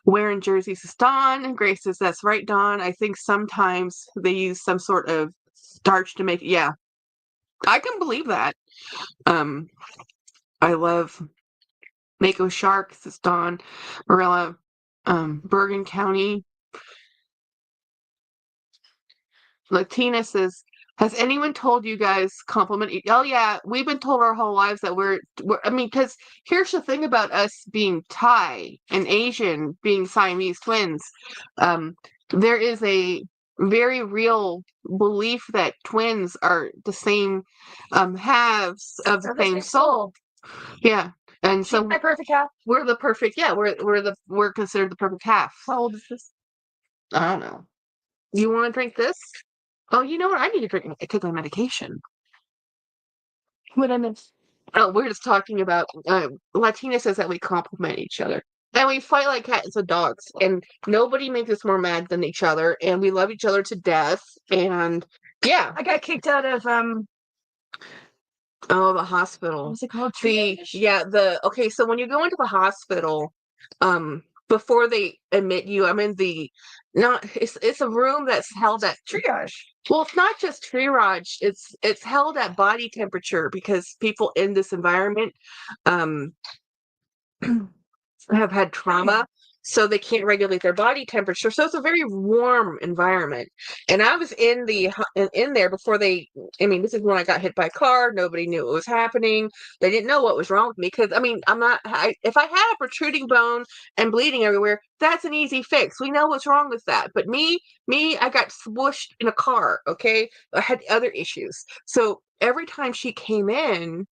wearing jerseys, says Dawn. And Grace says, that's right, Dawn. I think sometimes they use some sort of starch to make it. Yeah, I can believe that. I love Mako Shark, says Dawn. Marilla, Bergen County. Latina says, has anyone told you guys compliment? Oh yeah, we've been told our whole lives that we're I mean, because here's the thing about us being Thai and Asian, being Siamese twins. There is a very real belief that twins are the same halves of the same soul. Yeah. And so my perfect half. we're the perfect, yeah, we're considered the perfect half. How old is this? I don't know. You want to drink this? Oh, you know what? I need to drink. I took my medication. What I miss? Oh, we're just talking about. Latina says that we compliment each other, and we fight like cats and dogs, and nobody makes us more mad than each other, and we love each other to death. And yeah, I got kicked out of oh, the hospital. what's it called? Okay. So when you go into the hospital, before they admit you, I'm in the not. It's a room that's held at Triage. Well, it's not just triage. It's held at body temperature because people in this environment um have had trauma, so they can't regulate their body temperature. So it's a very warm environment. And I was in there before they. I mean, this is when I got hit by a car. Nobody knew what was happening. They didn't know what was wrong with me because I mean, I'm not. If I had a protruding bone and bleeding everywhere, that's an easy fix. We know what's wrong with that. But me, I got swooshed in a car. Okay, I had other issues. So every time she came in,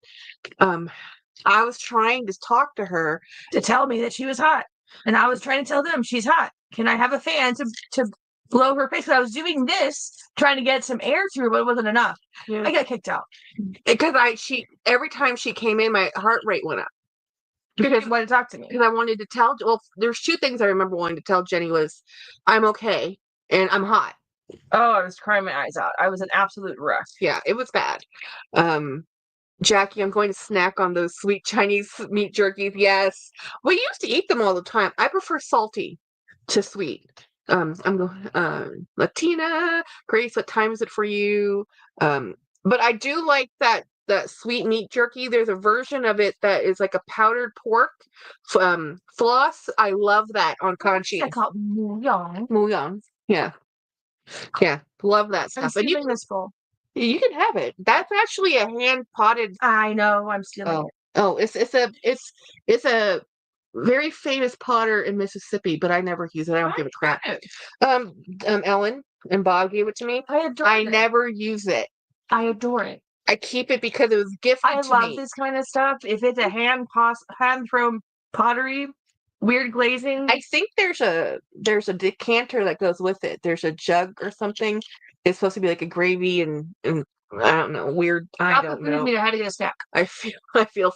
I was trying to talk to her to tell me that she was hot. And I was trying to tell them she's hot. Can I have a fan to blow her face? But I was doing this, trying to get some air through, but it wasn't enough. Yeah. I got kicked out. Because every time she came in, my heart rate went up. Because you wanted to talk to me. Because I wanted to tell, well, there's two things I remember wanting to tell Jenny was, I'm okay, and I'm hot. Oh, I was crying my eyes out. I was an absolute wreck. Yeah, it was bad. Jackie, I'm going to snack on those sweet Chinese meat jerkies. Yes. We used to eat them all the time. I prefer salty to sweet. I'm going, Latina, Grace, what time is it for you? But I do like that sweet meat jerky. There's a version of it that is like a powdered pork floss. I love that on Conchi. I call it muyang. Muyang. Yeah. Yeah. Love that stuff. I'm stealing this bowl. You can have it. That's actually a hand potted. I know. I'm stealing it. Oh, it's a very famous potter in Mississippi, but I never use it. I don't give a crap. Ellen and Bob gave it to me. I never use it. I adore it. I keep it because it was gifted to me. I love this kind of stuff. If it's a hand thrown pottery, weird glazing. I think there's a decanter that goes with it. There's a jug or something. It's supposed to be like a gravy and I don't know, weird. I don't know. I had to get a snack. I feel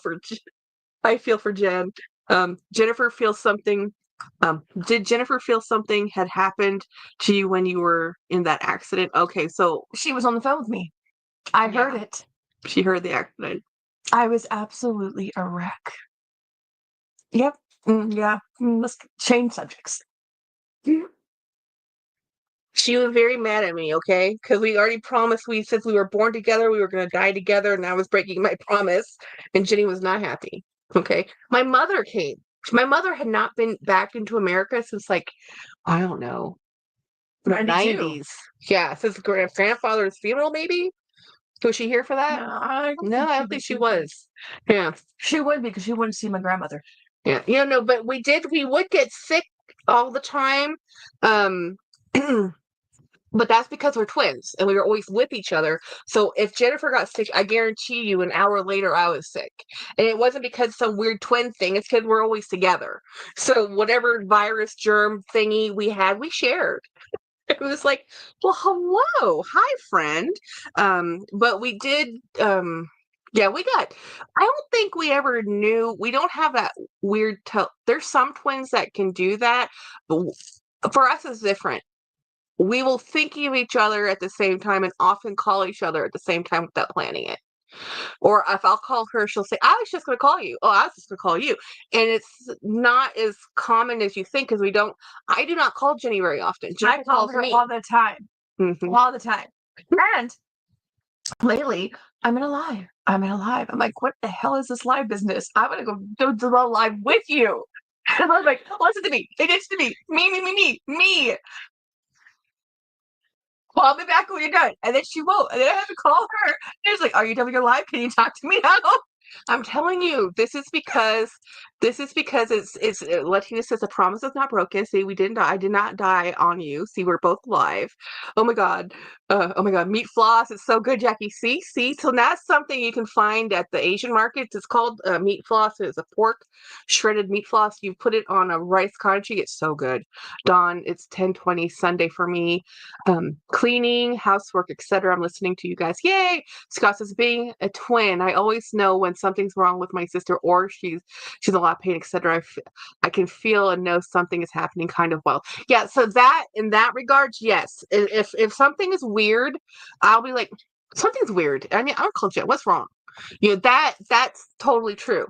for Jen. Jennifer feels something. Did Jennifer feel something had happened to you when you were in that accident? Okay, so she was on the phone with me. I heard it. She heard the accident. I was absolutely a wreck. Yep. Yeah. Let's change subjects. She was very mad at me, okay? Because we already promised since we were born together, we were going to die together, and I was breaking my promise, and Jenny was not happy, okay? My mother came. My mother had not been back into America since, like, I don't know, the 90s. Yeah, since grandfather's funeral, maybe? Was she here for that? No, I don't think she was. Yeah. She would be because she wouldn't see my grandmother. Yeah. No, but we would get sick all the time. But that's because we're twins and we were always with each other. So if Jennifer got sick, I guarantee you an hour later I was sick. And it wasn't because some weird twin thing. It's because we're always together. So whatever virus germ thingy we had, we shared. It was like, well, hello. Hi, friend. But we did, yeah, I don't think we ever knew. We don't have that weird, there's some twins that can do that. But for us, it's different. We will think of each other at the same time and often call each other at the same time without planning it. Or if I'll call her, she'll say, I was just going to call you. Oh, I was just going to call you. And it's not as common as you think because I do not call Jenny very often. I call her all the time. All the time. And lately, I'm in a live. I'm like, what the hell is this live business? I'm going to go do the live with you. And I was like, listen to me. It is to me. Me. Call me back when you're done. And then she won't. And then I have to call her. And she's like, are you done with your live? Can you talk to me now? I'm telling you, this is because it's Latina says a promise is not broken. See, I did not die on you. See, we're both alive. Oh my god. Meat floss. It's so good, Jackie. See. So that's something you can find at the Asian markets. It's called meat floss. It's a pork shredded meat floss. You put it on a rice congee. It's so good. Dawn, it's 10:20 Sunday for me. Cleaning, housework, etc. I'm listening to you guys. Yay! Scott says, being a twin, I always know when something's wrong with my sister or she's in a lot of pain, etc. I can feel and know something is happening kind of well. Yeah, so that in that regards, yes. If something is weird, I'll be like, something's weird. I mean, I'll call Jen. What's wrong? That's totally true.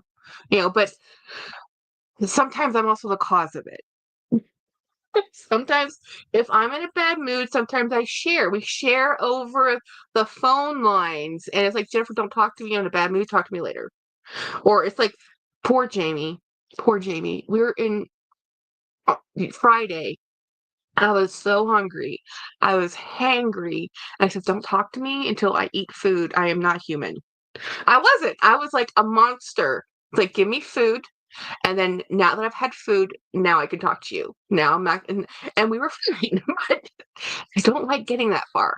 But sometimes I'm also the cause of it. Sometimes if I'm in a bad mood, sometimes we share over the phone lines, and it's like, Jennifer, don't talk to me. I'm in a bad mood, talk to me later. Or it's like, poor Jamie, we were in Friday. I was so hungry. I was hangry. I said, don't talk to me until I eat food. I am not human. I wasn't. I was like a monster. It's like, give me food. And then now that I've had food, now I can talk to you. Now I'm not, and we were fine. But I don't like getting that far.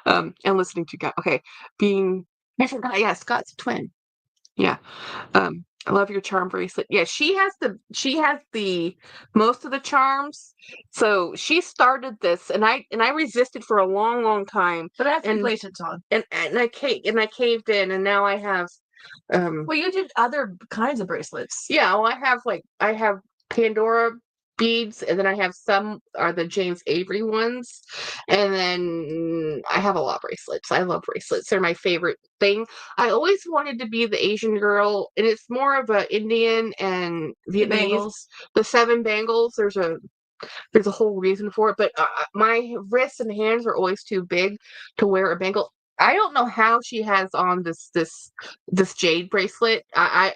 And listening to God. Okay, I forgot. Yeah, Scott's a twin. Yeah. I love your charm bracelet. Yeah, she has the most of the charms. So she started this, and I resisted for a long, long time. But I have three bracelets on. And I caved in, and now I have. Well, you did other kinds of bracelets. Yeah, well, I have Pandora beads, and then I have some are the James Avery ones, and then I have a lot of bracelets. I love bracelets; they're my favorite thing. I always wanted to be the Asian girl, and it's more of a Indian and Vietnamese. Bangles. The 7 bangles. There's a whole reason for it, but my wrists and hands are always too big to wear a bangle. I don't know how she has on this jade bracelet. I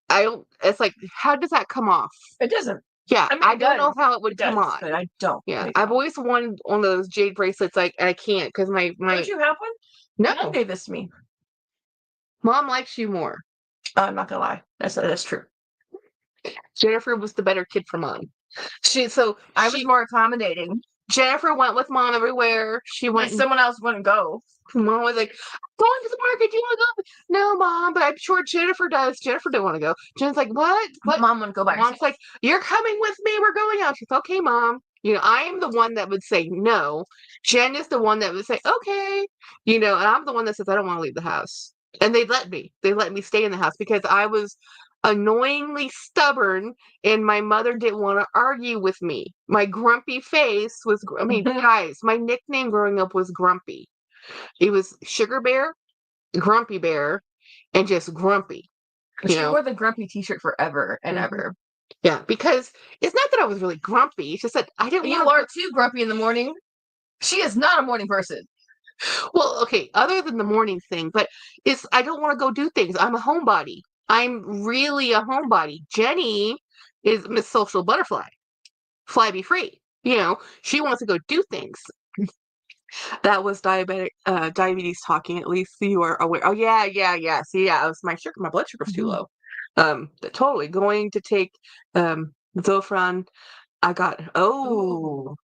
don't. It's like, how does that come off? It doesn't. Yeah, I don't know how it would come on. But I don't. Yeah, I've always wanted one of those jade bracelets. Like, I can't because my. Don't you have one? No, Mom gave this to me. Mom likes you more. I'm not gonna lie. That's true. Jennifer was the better kid for Mom. I was more accommodating. Jennifer went with Mom everywhere. She went. Someone else wouldn't go. Mom was like, I'm going to the market. Do you want to go? No, Mom, but I'm sure Jennifer does. Jennifer didn't want to go. Jen's like, what? Mom wouldn't go by herself. Mom's like, you're coming with me. We're going out. She's like, okay, Mom. I am the one that would say no. Jen is the one that would say, okay. And I'm the one that says, I don't want to leave the house. And they let me. They let me stay in the house because I was annoyingly stubborn, and my mother didn't want to argue with me. My grumpy face was, guys, my nickname growing up was Grumpy. It was Sugar Bear, Grumpy Bear, and just Grumpy. She wore the Grumpy t-shirt forever and ever. Yeah, because it's not that I was really grumpy. It's just that I didn't want to. You are too grumpy in the morning. She is not a morning person. Well, okay, other than the morning thing, but I don't want to go do things. I'm a homebody. I'm really a homebody. Jenny is Miss Social Butterfly. Fly be free. She wants to go do things. That was diabetes talking. At least you are aware. Oh yeah. See, yeah, it was my blood sugar was too low. Totally going to take Zofran. I got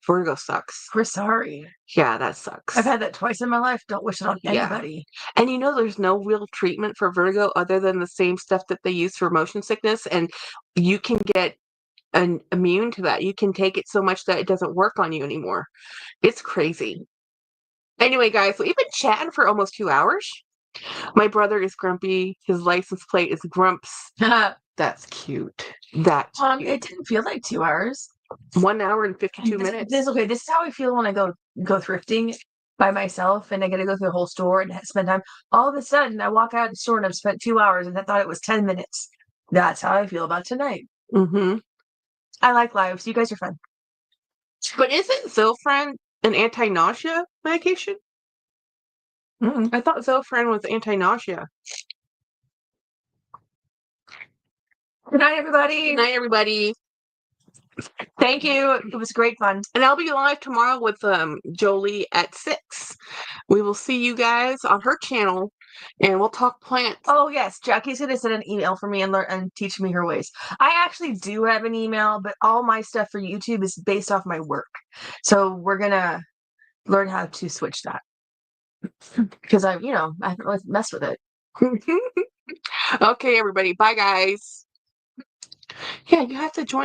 vertigo sucks. We're sorry. Yeah, that sucks. I've had that twice in my life. Don't wish it on anybody. And there's no real treatment for vertigo other than the same stuff that they use for motion sickness, and you can get immune to that. You can take it so much that it doesn't work on you anymore. It's crazy. Anyway, guys, we've been chatting for almost 2 hours. My brother is grumpy. His license plate is Grumps. That's cute. That's cute. It didn't feel like 2 hours. 1 hour and 52 minutes. This is how I feel when I go thrifting. by myself and I get to go through the whole store and spend time. All of a sudden, I walk out of the store and I've spent 2 hours and I thought it was 10 minutes. That's how I feel about tonight. Mm-hmm. I like lives. You guys are fun. But isn't Zofran an anti-nausea medication? Mm-mm. I thought Zofran was anti-nausea. Good night, everybody. Good night, everybody. Thank you. It was great fun. And I'll be live tomorrow with Jolie at 6. We will see you guys on her channel, and we'll talk plants. Oh yes, Jackie's gonna send an email for me and learn and teach me her ways. I actually do have an email, but all my stuff for YouTube is based off my work. So we're gonna learn how to switch that because I haven't really messed with it. Okay, everybody. Bye, guys. Yeah, you have to join.